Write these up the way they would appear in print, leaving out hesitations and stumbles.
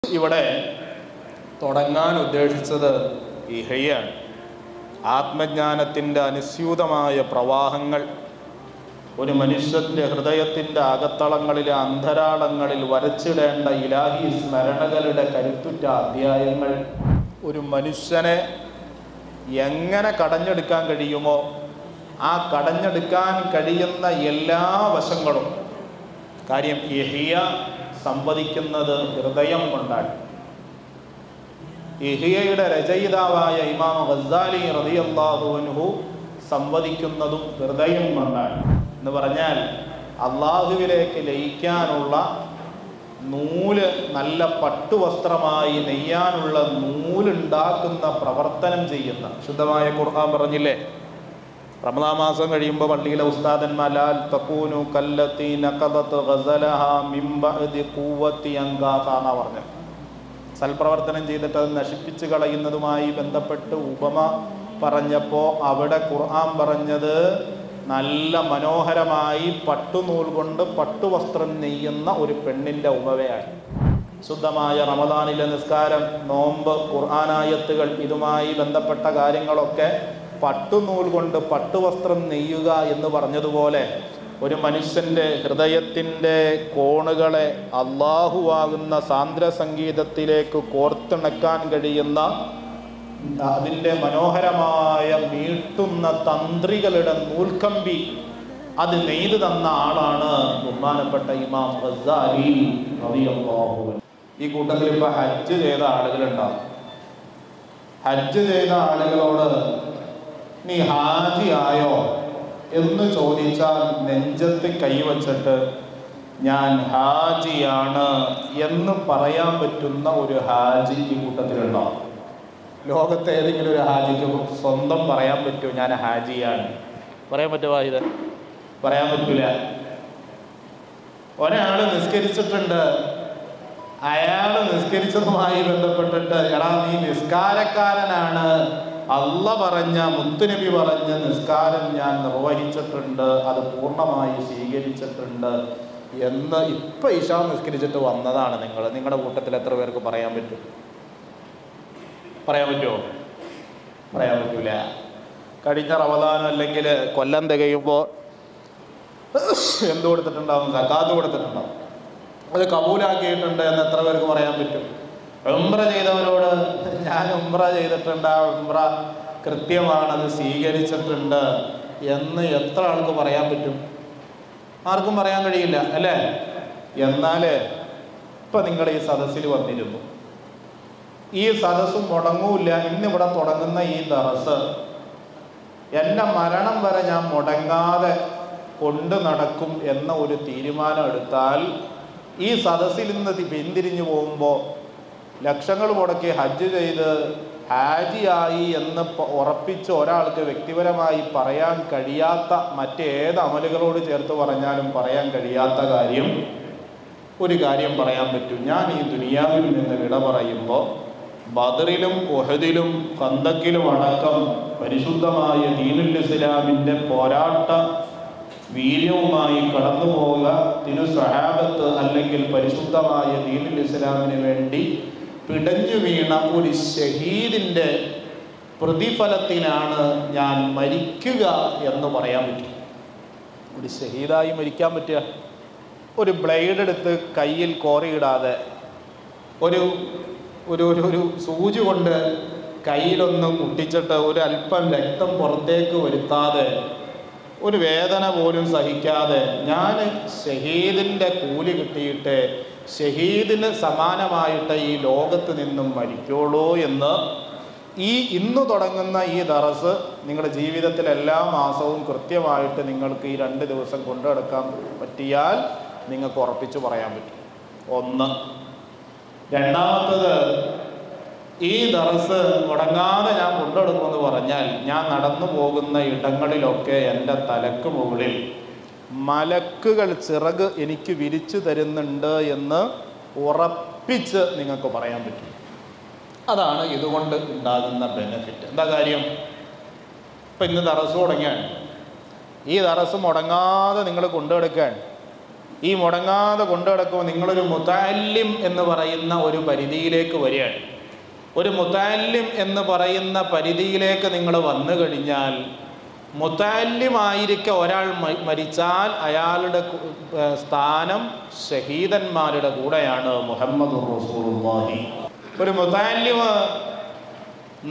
ഇവിടെ തുടങ്ങാൻ ഉദ്ദേശിച്ചത് ഇഹയാണ്. ആത്മജ്ഞാനത്തിൻ്റെ അനുസ്യൂതമായ പ്രവാഹങ്ങൾ ഒരു മനുഷ്യൻ്റെ ഹൃദയത്തിൻ്റെ അകത്തളങ്ങളിലെ അന്തരാളങ്ങളിൽ വരച്ചിടേണ്ട ഇലാഹി സ്മരണകളുടെ കരുത്തുറ്റ അധ്യായങ്ങൾ ഒരു മനുഷ്യനെ എങ്ങനെ കടഞ്ഞെടുക്കാൻ കഴിയുമോ ആ കടഞ്ഞെടുക്കാൻ കഴിയുന്ന എല്ലാ വശങ്ങളും. കാര്യം ഇഹ്യ സംവദിക്കുന്നത് ഹൃദയം കൊണ്ടാണ്. ഇഹ്യയുടെ രചയിതാവായ ഇമാം ഗസ്സാലി റളിയല്ലാഹു അൻഹു സംവദിക്കുന്നതും ഹൃദയം കൊണ്ടാണ്. എന്ന് പറഞ്ഞാൽ അള്ളാഹുവിലേക്ക് ലയിക്കാനുള്ള നൂല് നല്ല പട്ടുവസ്ത്രമായി നെയ്യാനുള്ള നൂലുണ്ടാക്കുന്ന പ്രവർത്തനം ചെയ്യുന്ന ശുദ്ധമായ ഖുർആൻ പറഞ്ഞില്ലേ, റമദാൻ മാസം കഴിയുമ്പോൾ പള്ളിയിലെ ഉസ്താദന്മാർ ലാ തകൂനു കല്ലത്തി നഖദത് ഗസലഹ മിൻ ബഅദി ഖുവ്വത്തി അൻകാസ പറഞ്ഞു. സൽപ്രവർത്തനം ചെയ്തിട്ട് അത് നശിപ്പിച്ച് കളയുന്നതുമായി ബന്ധപ്പെട്ട് ഉപമ പറഞ്ഞപ്പോൾ അവിടെ ഖുർആൻ പറഞ്ഞത് നല്ല മനോഹരമായി പട്ടുനൂൽ കൊണ്ട് പട്ടുവസ്ത്രം നെയ്യുന്ന ഒരു പെണ്ണിൻ്റെ ഉപമയാണ്. ശുദ്ധമായ റമദാനിലെ നിസ്കാരം, നോമ്പ്, ഖുർആനായത്തുകൾ, ഇതുമായി ബന്ധപ്പെട്ട കാര്യങ്ങളൊക്കെ പട്ടുനൂൽ കൊണ്ട് പട്ടുവസ്ത്രം നെയ്യുക എന്ന് പറഞ്ഞതുപോലെ ഒരു മനുഷ്യൻ്റെ ഹൃദയത്തിൻ്റെ കോണുകളെ അള്ളാഹുവാകുന്ന സാന്ദ്ര സംഗീതത്തിലേക്ക് കോർത്തിണക്കാൻ കഴിയുന്ന അതിൻ്റെ മനോഹരമായ മീട്ടുന്ന തന്ത്രികളുടെ നൂൽക്കമ്പി അത് നെയ്തു തന്ന ആളാണ് ബഹുമാനപ്പെട്ട ഇമാം ഗസ്സാലി റളിയല്ലാഹു അൻഹു. ഈ കൂട്ടത്തിൽ ഇപ്പോൾ ഹജ്ജ് ചെയ്ത ആളുകളുണ്ടാവും. ഹജ്ജ് ചെയ്ത ആളുകളോട് നീ ഹാജി ആയോ എന്ന് ചോദിച്ചാൽ നെഞ്ചത്ത് കൈവച്ചിട്ട് ഞാൻ ഹാജിയാണ് എന്ന് പറയാൻ പറ്റുന്ന ഒരു ഹാജി ഈ കൂട്ടത്തിലുണ്ടാവും. ലോകത്തെ ഏതെങ്കിലും ഒരു ഹാജിക്ക് സ്വന്തം പറയാൻ പറ്റുമോ ഞാൻ ഹാജിയാണ്? പറയാൻ പറ്റുമോ? ഇത് പറയാൻ പറ്റൂല. ഒരാൾ നിസ്കരിച്ചിട്ടുണ്ട്, അയാൾ നിസ്കരിച്ചതുമായി ബന്ധപ്പെട്ടിട്ട് എടാ നീ നിസ്കാരക്കാരനാണ്, അള്ള പറഞ്ഞ മുത്തുനബി പറഞ്ഞ നിസ്കാരം ഞാൻ നിർവഹിച്ചിട്ടുണ്ട്, അത് പൂർണ്ണമായി സ്വീകരിച്ചിട്ടുണ്ട് എന്ന് ഇപ്പം ഇശാ നിസ്കരിച്ചിട്ട് വന്നതാണ് നിങ്ങളുടെ കൂട്ടത്തിൽ എത്ര പേർക്ക് പറയാൻ പറ്റും? പറയാൻ പറ്റുമോ? പറയാൻ പറ്റൂല. കഴിഞ്ഞ റമദാൻ അല്ലെങ്കിൽ കൊല്ലം തികയുമ്പോൾ എന്ത് കൊടുത്തിട്ടുണ്ടാവും? സക്കാത്ത് കൊടുത്തിട്ടുണ്ടാവും. അത് കബൂലാക്കിയിട്ടുണ്ട് എന്ന് എത്ര പേർക്ക് പറയാൻ പറ്റും? ഉംറ ചെയ്തവരോട് ഞാൻ ഉംറ ചെയ്തിട്ടുണ്ട്, ആ ഉംറ കൃത്യമാണ്, അത് സ്വീകരിച്ചിട്ടുണ്ട് എന്ന് എത്ര ആൾക്ക് പറയാൻ പറ്റും? ആർക്കും പറയാൻ കഴിയില്ല അല്ലേ? എന്നാൽ ഇപ്പം നിങ്ങൾ ഈ സദസ്സിൽ വന്നിരുന്നു, ഈ സദസ്സ് മുടങ്ങൂല്ല. ഇന്നിവിടെ തുടങ്ങുന്ന ഈ ദർസ് എൻ്റെ മരണം വരെ ഞാൻ മുടങ്ങാതെ കൊണ്ട് നടക്കും എന്ന ഒരു തീരുമാനം എടുത്താൽ ഈ സദസ്സിൽ നിന്ന് പിന്തിരിഞ്ഞു പോകുമ്പോൾ ലക്ഷങ്ങൾ മുടക്കി ഹജ്ജ് ചെയ്ത് ഹാജിയായി എന്ന് ഉറപ്പിച്ച് ഒരാൾക്ക് വ്യക്തിപരമായി പറയാൻ കഴിയാത്ത മറ്റേത് അമലുകളോട് ചേർത്ത് പറഞ്ഞാലും പറയാൻ കഴിയാത്ത കാര്യം ഒരു കാര്യം പറയാൻ പറ്റും. ഞാൻ ഈ ദുനിയാവിൽ നിന്ന് വിട പറയുമ്പോൾ ബദറിലും ഉഹദിലും ഖന്തക്കിലും അടക്കം പരിശുദ്ധമായ ദീനുൽ ഇസ്ലാമിൻ്റെ പോരാട്ട വീര്യവുമായി കടന്നു പോവുക തിരു സഹാബത്ത് അല്ലെങ്കിൽ പരിശുദ്ധമായ ദീനുൽ ഇസ്ലാമിന് വേണ്ടി പിടഞ്ഞു വീണ ഒരു ഷഹീദിൻ്റെ പ്രതിഫലത്തിനാണ് ഞാൻ മരിക്കുക എന്ന് പറയാൻ പറ്റും. ഒരു ഷഹീദായി മരിക്കാൻ പറ്റുക, ഒരു ബ്ലേഡ് എടുത്ത് കയ്യിൽ കോറിയിടാതെ, ഒരു ഒരു ഒരു സൂചി കൊണ്ട് കയ്യിലൊന്ന് കുട്ടിച്ചിട്ട് ഒരു അല്പം രക്തം പുറത്തേക്ക് വരുത്താതെ, ഒരു വേദന പോലും സഹിക്കാതെ ഞാൻ ഷഹീദിൻ്റെ കൂലി കിട്ടിയിട്ട് ഷഹീദിന് സമാനമായിട്ട് ഈ ലോകത്ത് നിന്നും മരിക്കുള്ളൂ എന്ന് ഇന്ന് തുടങ്ങുന്ന ഈ ദർസ് നിങ്ങളുടെ ജീവിതത്തിൽ എല്ലാ മാസവും കൃത്യമായിട്ട് നിങ്ങൾക്ക് ഈ 2 ദിവസം കൊണ്ടു നടക്കാൻ പറ്റിയാൽ നിങ്ങൾക്ക് ഉറപ്പിച്ച് പറയാൻ പറ്റും. ഒന്ന്. രണ്ടാമത്തത്, ഈ ദർസ് മുടങ്ങാതെ ഞാൻ കൊണ്ടുനടക്കുമെന്ന് പറഞ്ഞാൽ ഞാൻ നടന്നു പോകുന്ന ഇടങ്ങളിലൊക്കെ എൻ്റെ തലക്ക് മുകളിൽ മലക്കുകൾ ചിറക് എനിക്ക് വിരിച്ചു തരുന്നുണ്ട് എന്ന് ഉറപ്പിച്ച് നിങ്ങൾക്ക് പറയാൻ പറ്റും. അതാണ് ഇതുകൊണ്ട് ഉണ്ടാകുന്ന ബെനിഫിറ്റ്. എന്താ കാര്യം? ഇപ്പം ഇന്ന് ദർസ് തുടങ്ങിയാണ്. ഈ ദർസ് മുടങ്ങാതെ നിങ്ങൾ കൊണ്ടുനടക്കാൻ ഈ മുടങ്ങാതെ കൊണ്ടു നടക്കുമ്പോൾ നിങ്ങളൊരു മുതഅല്ലിം എന്ന് പറയുന്ന ഒരു പരിധിയിലേക്ക് വരികയാണ്. ഒരു മുതഅല്ലിം എന്ന് പറയുന്ന പരിധിയിലേക്ക് നിങ്ങൾ വന്നു കഴിഞ്ഞാൽ, മുതഅല്ലിമായിരിക്കെ ഒരാൾ മരിച്ചാൽ അയാളുടെ സ്ഥാനം ഷഹീദന്മാരുടെ കൂടെയാണ്. മുഹമ്മദുർ റസൂലുള്ളാഹി. ഒരു മുതഅല്ലിം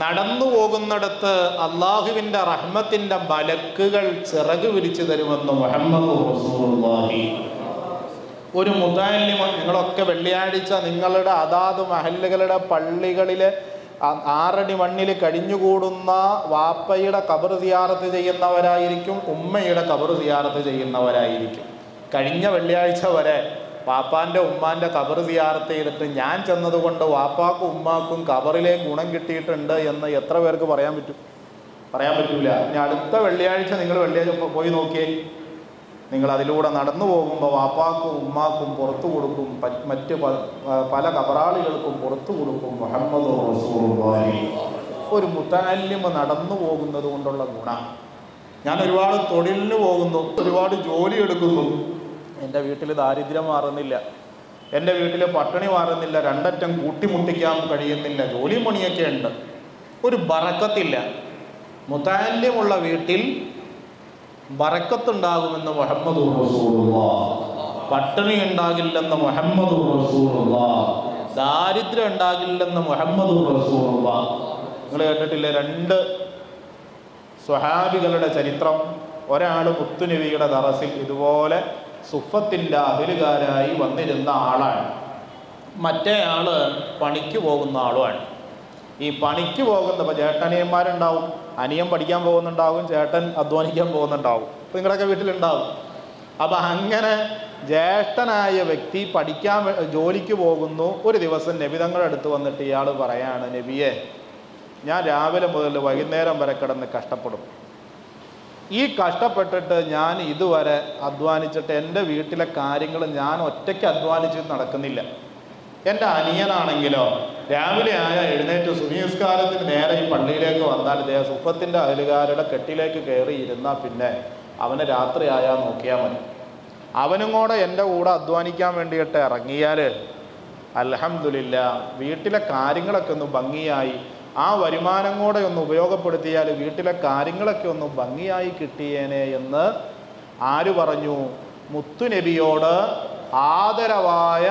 നടന്നു പോകുന്നിടത്ത് അള്ളാഹുവിൻ്റെ റഹ്മത്തിൻ്റെ മലക്കുകൾ ചിറക് വിരിച്ചു തരുമെന്ന് മുഹമ്മദുർ റസൂലുള്ളാഹി. ഒരു മുതഅല്ലിം, നിങ്ങളൊക്കെ വെള്ളിയാഴ്ച നിങ്ങളുടെ അതാത് മഹല്ലുകളുടെ പള്ളികളിൽ 6 അടി മണ്ണിൽ കഴിഞ്ഞുകൂടുന്ന വാപ്പയുടെ ഖബർ സിയാറത്ത് ചെയ്യുന്നവരായിരിക്കും, ഉമ്മയുടെ ഖബർ സിയാറത്ത് ചെയ്യുന്നവരായിരിക്കും. കഴിഞ്ഞ വെള്ളിയാഴ്ച വരെ വാപ്പാൻ്റെ ഉമ്മാൻ്റെ ഖബർ സിയാറത്ത് ചെയ്തിട്ട് ഞാൻ ചെന്നതുകൊണ്ട് വാപ്പാക്കും ഉമ്മാക്കും ഖബറിലെ ഗുണം കിട്ടിയിട്ടുണ്ട് എന്ന് എത്ര പേർക്ക് പറയാൻ പറ്റും? പറയാൻ പറ്റൂല. ഇനി അടുത്ത വെള്ളിയാഴ്ച നിങ്ങൾ വെള്ളിയാഴ്ച പോയി നോക്കിയേ, നിങ്ങൾ അതിലൂടെ നടന്നു പോകുമ്പോൾ വാപ്പാക്കും ഉമ്മാക്കും പുറത്തു കൊടുക്കും, മറ്റ് പല ഖബറാളികൾക്കും പുറത്തു കൊടുക്കും. മുഹമ്മദുർ റസൂലുള്ളാഹി. ഒരു മുതഅല്ലിം നടന്നു പോകുന്നത് കൊണ്ടുള്ള ഗുണം. ഞാൻ ഒരുപാട് തൊഴിലിന് പോകുന്നു, ഒരുപാട് ജോലി എടുക്കുന്നു, എൻ്റെ വീട്ടിൽ ദാരിദ്ര്യം മാറുന്നില്ല, എൻ്റെ വീട്ടിൽ പട്ടിണി മാറുന്നില്ല, രണ്ടറ്റം കൂട്ടിമുട്ടിക്കാൻ കഴിയുന്നില്ല, ജോലി പണിയൊക്കെ ഉണ്ട്, ഒരു ബറക്കത്തില്ല. മുതഅല്ലിമുള്ള വീട്ടിൽ ബറക്കത്തുണ്ടാകുമെന്ന് മുഹമ്മദുർ റസൂലുള്ളാഹ്. പട്ടിണി ഉണ്ടാകില്ലെന്ന് മുഹമ്മദുർ റസൂലുള്ളാഹ്. ദാരിദ്ര്യം ഉണ്ടാകില്ലെന്ന് മുഹമ്മദുർ റസൂലുള്ളാഹ്. നിങ്ങൾ കേട്ടിട്ടില്ലേ 2 സ്വഹാബികളുടെ ചരിത്രം? ഒരാൾ മുത്തുനബിയുടെ ദറസിൽ ഇതുപോലെ സുഫത്തിൻ്റെ അഹലുകാരായി വന്നിരുന്ന ആളാണ്, മറ്റേ ആള് പണിക്ക് പോകുന്ന ആളുമാണ്. ഈ പണിക്ക് പോകുന്ന, ഇപ്പോൾ ചേട്ടനിയന്മാരുണ്ടാവും, അനിയൻ പഠിക്കാൻ പോകുന്നുണ്ടാവും, ചേട്ടൻ അധ്വാനിക്കാൻ പോകുന്നുണ്ടാവും, അപ്പോൾ നിങ്ങളൊക്കെ വീട്ടിലുണ്ടാവും. അപ്പം അങ്ങനെ ജ്യേഷ്ഠനായ വ്യക്തി ജോലിക്ക് പോകുന്നു. ഒരു ദിവസം നബി തങ്ങളുടെ അടുത്ത് വന്നിട്ട് ഇയാൾ പറയാണ്, നബിയെ, ഞാൻ രാവിലെ മുതൽ വൈകുന്നേരം വരെ കിടന്ന് കഷ്ടപ്പെടും. ഈ കഷ്ടപ്പെട്ടിട്ട് ഞാൻ ഇതുവരെ അധ്വാനിച്ചിട്ട് എൻ്റെ വീട്ടിലെ കാര്യങ്ങൾ ഞാൻ ഒറ്റയ്ക്ക് അധ്വാനിച്ച് നടക്കുന്നില്ല. എൻ്റെ അനിയനാണെങ്കിലോ രാവിലെ എഴുന്നേറ്റ് സുനിസ്കാരത്തിന് നേരെ ഈ പള്ളിയിലേക്ക് വന്നാൽ സുഫത്തിൻ്റെ അയലുകാരുടെ കെട്ടിലേക്ക് കയറി ഇരുന്നാൽ പിന്നെ അവന് രാത്രി ആയാൽ നോക്കിയാൽ മതി. അവനും കൂടെ എൻ്റെ കൂടെ അധ്വാനിക്കാൻ വേണ്ടിയിട്ട് ഇറങ്ങിയാൽ അൽഹംദുലില്ലാ വീട്ടിലെ കാര്യങ്ങളൊക്കെ ഒന്ന് ഭംഗിയായി, ആ വരുമാനം കൂടെ ഒന്ന് ഉപയോഗപ്പെടുത്തിയാൽ വീട്ടിലെ കാര്യങ്ങളൊക്കെ ഒന്ന് ഭംഗിയായി കിട്ടിയേനെ എന്ന് ആര് പറഞ്ഞു? മുത്തുനബിയോട് ആദരവായ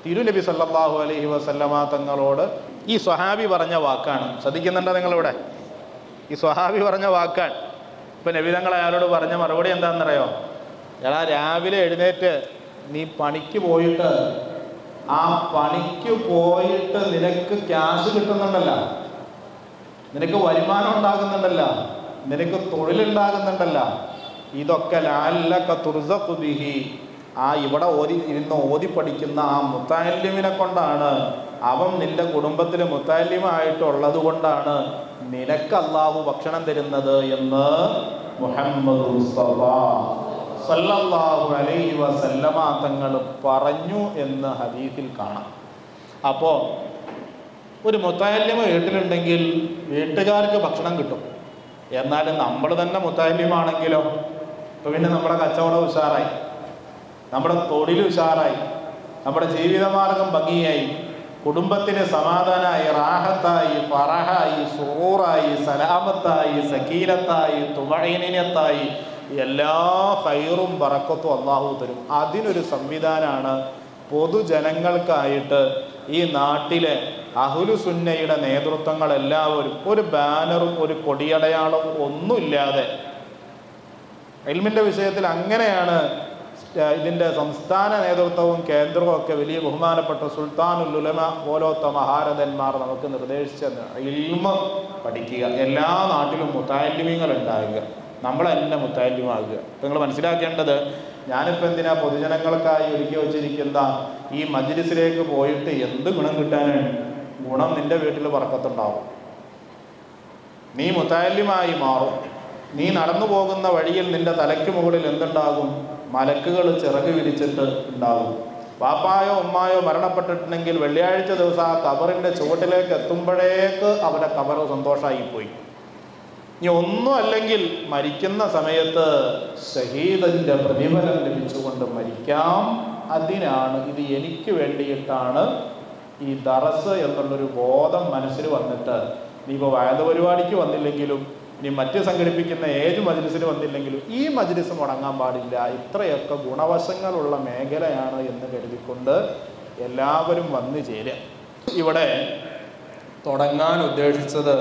തിരുനബി സല്ലല്ലാഹു അലൈഹി വസല്ലമ തങ്ങളോട് ഈ സ്വഹാബി പറഞ്ഞ വാക്കാണ്. ശ്രദ്ധിക്കുന്നുണ്ടോ നിങ്ങളിവിടെ? ഈ സ്വഹാബി പറഞ്ഞ വാക്കാണ്. ഇപ്പം നബി തങ്ങൾ അയാളോട് പറഞ്ഞ മറുപടി എന്താണെന്നറിയോ? എടാ, രാവിലെ എഴുന്നേറ്റ് നീ പണിക്ക് പോയിട്ട്, ആ പണിക്ക് പോയിട്ട് നിനക്ക് ക്യാഷ് കിട്ടുന്നുണ്ടല്ലോ, നിനക്ക് വരുമാനം ഉണ്ടാകുന്നുണ്ടല്ലോ, നിനക്ക് തൊഴിലുണ്ടാകുന്നുണ്ടല്ലോ, ഇതൊക്കെ ലഅല്ലക തുർസഖു ബിഹി, ഇവിടെ ഓതി പഠിക്കുന്ന ആ മുതഅല്ലിമിനെ കൊണ്ടാണ്, അവൻ നിന്റെ കുടുംബത്തിൽ മുതഅല്ലിമായിട്ടുള്ളത് കൊണ്ടാണ് നിനക്ക് അല്ലാഹു ഭക്ഷണം തരുന്നത് എന്ന് മുഹമ്മദ് മുസ്തഫ സല്ലല്ലാഹു അലൈഹി വസല്ലമ തങ്ങൾ പറഞ്ഞു എന്ന് ഹദീസിൽ കാണാം. അപ്പോൾ ഒരു മുതഅല്ലിം വീട്ടിലുണ്ടെങ്കിൽ വീട്ടുകാർക്ക് ഭക്ഷണം കിട്ടും. എന്നാലും നമ്മൾ തന്നെ മുതഅല്ലിമാണെങ്കിലോ, അപ്പോൾ പിന്നെ നമ്മുടെ കച്ചവടം ഉഷാറായി, നമ്മുടെ തൊഴിൽ ഉഷാറായി, നമ്മുടെ ജീവിതമാർഗം ഭംഗിയായി, കുടുംബത്തിന് സമാധാനമായി, റാഹത്തായി, ഫറഹായി, സുറൂറായി, സലാമത്തായി, സക്കീനത്തായി, തുമഈനത്തായി, എല്ലാ ഖൈറും ബറക്കത്തും അല്ലാഹു തരും. അതിനൊരു സംവിധാനമാണ് പൊതുജനങ്ങൾക്കായിട്ട് ഈ നാട്ടിലെ അഹ്ലു സുന്നയുടെ നേതൃത്വങ്ങളെല്ലാവരും ഒരു ബാനറും ഒരു കൊടിയടയാളവും ഒന്നുമില്ലാതെ, ഇൽമിൻ്റെ വിഷയത്തിൽ അങ്ങനെയാണ് ഇതിൻ്റെ സംസ്ഥാന നേതൃത്വവും കേന്ദ്രവും ഒക്കെ വലിയ ബഹുമാനപ്പെട്ട സുൽത്താനുൽ ഉലമ പോലത്തെ മഹാരഥന്മാർ നമുക്ക് നിർദ്ദേശിച്ച ഇൽമ പഠിക്കുക, എല്ലാ നാട്ടിലും മുതഅല്ലിമീങ്ങൾ ഉണ്ടാകുക, നമ്മൾ തന്നെ മുതഅല്ലിമാകുക. ഇപ്പം നിങ്ങൾ മനസ്സിലാക്കേണ്ടത്, ഞാനിപ്പോൾ എന്തിനാ പൊതുജനങ്ങൾക്കായി ഒരുക്കി വച്ചിരിക്കുന്ന ഈ മജ്ലിസിലേക്ക് പോയിട്ട് എന്ത് ഗുണം കിട്ടാനാണ്? ഗുണം നിൻ്റെ വീട്ടിൽ ബറക്കത്തുണ്ടാവും, നീ മുതഅല്ലിമായി മാറും. നീ നടന്നു പോകുന്ന വഴിയിൽ നിൻ്റെ തലയ്ക്ക് മുകളിൽ എന്തുണ്ടാകും? മലക്കുകൾ ചിറക് വിരിച്ചിട്ട് ഉണ്ടാകും. പാപ്പായോ ഉമ്മായോ മരണപ്പെട്ടിട്ടുണ്ടെങ്കിൽ വെള്ളിയാഴ്ച ദിവസം ആ ഖബറിൻ്റെ ചുവട്ടിലേക്ക് എത്തുമ്പോഴേക്ക് അവരുടെ ഖബർ സന്തോഷമായിപ്പോയി. ഇനി ഒന്നും അല്ലെങ്കിൽ മരിക്കുന്ന സമയത്ത് ഷഹീദിന്റെ പ്രതിഫലം ലഭിച്ചുകൊണ്ട് മരിക്കാം. അതിനാണ് ഇത് എനിക്ക് വേണ്ടിയിട്ടാണ് ഈ ദറസ് എന്നുള്ളൊരു ബോധം മനസ്സിൽ വന്നിട്ട്, ഇനിയിപ്പോൾ വയത് പരിപാടിക്ക് വന്നില്ലെങ്കിലും ഇനി മറ്റ് സംഘടിപ്പിക്കുന്ന ഏത് മജ്ലിസിന് വന്നില്ലെങ്കിലും ഈ മജ്ലിസ് മുടങ്ങാൻ പാടില്ല, ഇത്രയൊക്കെ ഗുണവശങ്ങളുള്ള മേഖലയാണ് എന്ന് കരുതിക്കൊണ്ട് എല്ലാവരും വന്നു ചേരുക. ഇവിടെ തുടങ്ങാൻ ഉദ്ദേശിച്ചത്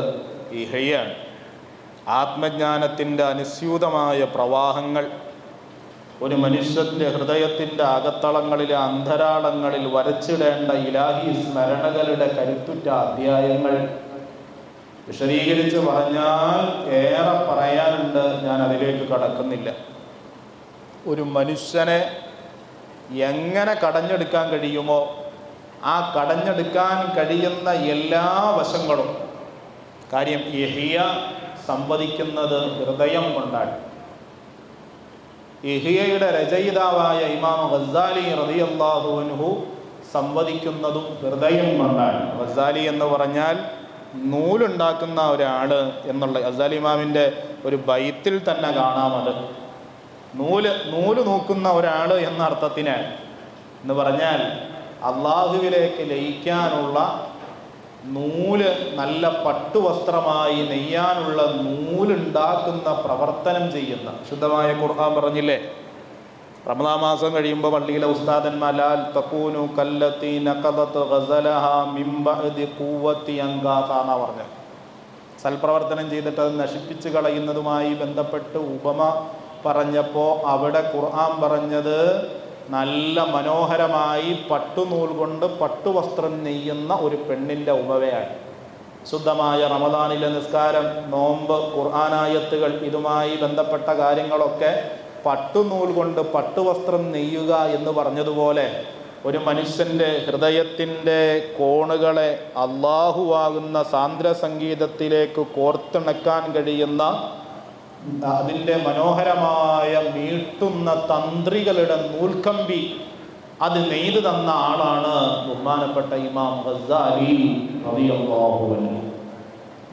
ഇഹയാണ്. ആത്മജ്ഞാനത്തിൻ്റെ അനുസ്യൂതമായ പ്രവാഹങ്ങൾ ഒരു മനുഷ്യൻ്റെ ഹൃദയത്തിൻ്റെ അകത്തളങ്ങളിലെ അന്തരാളങ്ങളിൽ വരച്ചിടേണ്ട ഇലാഹി സ്മരണകളുടെ കരുത്തുറ്റ അധ്യായങ്ങൾ. വിശദീകരിച്ച് പറഞ്ഞാൽ ഏറെ പറയാനുണ്ട്, ഞാൻ അതിലേക്ക് കടക്കുന്നില്ല. ഒരു മനുഷ്യനെ എങ്ങനെ കടഞ്ഞെടുക്കാൻ കഴിയുമോ ആ കടഞ്ഞെടുക്കാൻ കഴിയുന്ന എല്ലാ വശങ്ങളും, കാര്യം ഇഹ്യ സംവദിക്കുന്നത് ഹൃദയം കൊണ്ടാണ്. ഇഹ്യയുടെ രചയിതാവായ ഇമാം ഗസ്സാലി റളിയല്ലാഹു അൻഹു സംവദിക്കുന്നതും ഹൃദയം കൊണ്ടാണ്. ഗസ്സാലി എന്ന് പറഞ്ഞാൽ നൂലുണ്ടാക്കുന്ന ഒരാൾ എന്നുള്ള ഗസ്സാലി ഇമാമിൻ്റെ ഒരു ബൈത്തിൽ തന്നെ കാണാം. അത് നൂല് നോക്കുന്ന ഒരാൾ എന്ന അർത്ഥത്തിനാണ്. എന്ന് പറഞ്ഞാൽ അള്ളാഹുവിലേക്ക് ലയിക്കാനുള്ള നൂല്, നല്ല പട്ടുവസ്ത്രമായി നെയ്യാനുള്ള നൂലുണ്ടാക്കുന്ന പ്രവർത്തനം ചെയ്യുന്ന, ശുദ്ധമായ ഖുർആൻ പറഞ്ഞില്ലേ, റമദാൻ മാസം കഴിയുമ്പോൾ പള്ളിയിലെ ഉസ്താദന്മാർ ലാൽ തകൂനു കല്ലത്തി നഖദത് ഗസലഹാ മിൻ ബഅദി ഖുവ്വത്തി അൻകാസ എന്നാ പറഞ്ഞത്. സൽപ്രവർത്തനം ചെയ്തിട്ട് അത് നശിപ്പിച്ച് കളയുന്നതുമായി ബന്ധപ്പെട്ട് ഉപമ പറഞ്ഞപ്പോൾ അവിടെ ഖുർആൻ പറഞ്ഞത് നല്ല മനോഹരമായി പട്ടുനൂൽ കൊണ്ട് പട്ടുവസ്ത്രം നെയ്യുന്ന ഒരു പെണ്ണിൻ്റെ ഉപമയാണ്. ശുദ്ധമായ റമദാനിലെ നിസ്കാരം, നോമ്പ്, ഖുർആനായത്തുകൾ, ഇതുമായി ബന്ധപ്പെട്ട കാര്യങ്ങളൊക്കെ പട്ടുനൂൽ കൊണ്ട് പട്ടുവസ്ത്രം നെയ്യുക എന്ന് പറഞ്ഞതുപോലെ ഒരു മനുഷ്യൻ്റെ ഹൃദയത്തിൻ്റെ കോണുകളെ അള്ളാഹുവാകുന്ന സാന്ദ്ര സംഗീതത്തിലേക്ക് കോർത്തിണക്കാൻ കഴിയുന്ന, അതിൻ്റെ മനോഹരമായ മീട്ടുന്ന തന്ത്രികളുടെ നൂൽക്കമ്പി അത് നെയ്തു തന്ന ആളാണ് ബഹുമാനപ്പെട്ട ഇമാം ഗസ്സാലി റളിയല്ലാഹു അൻഹു.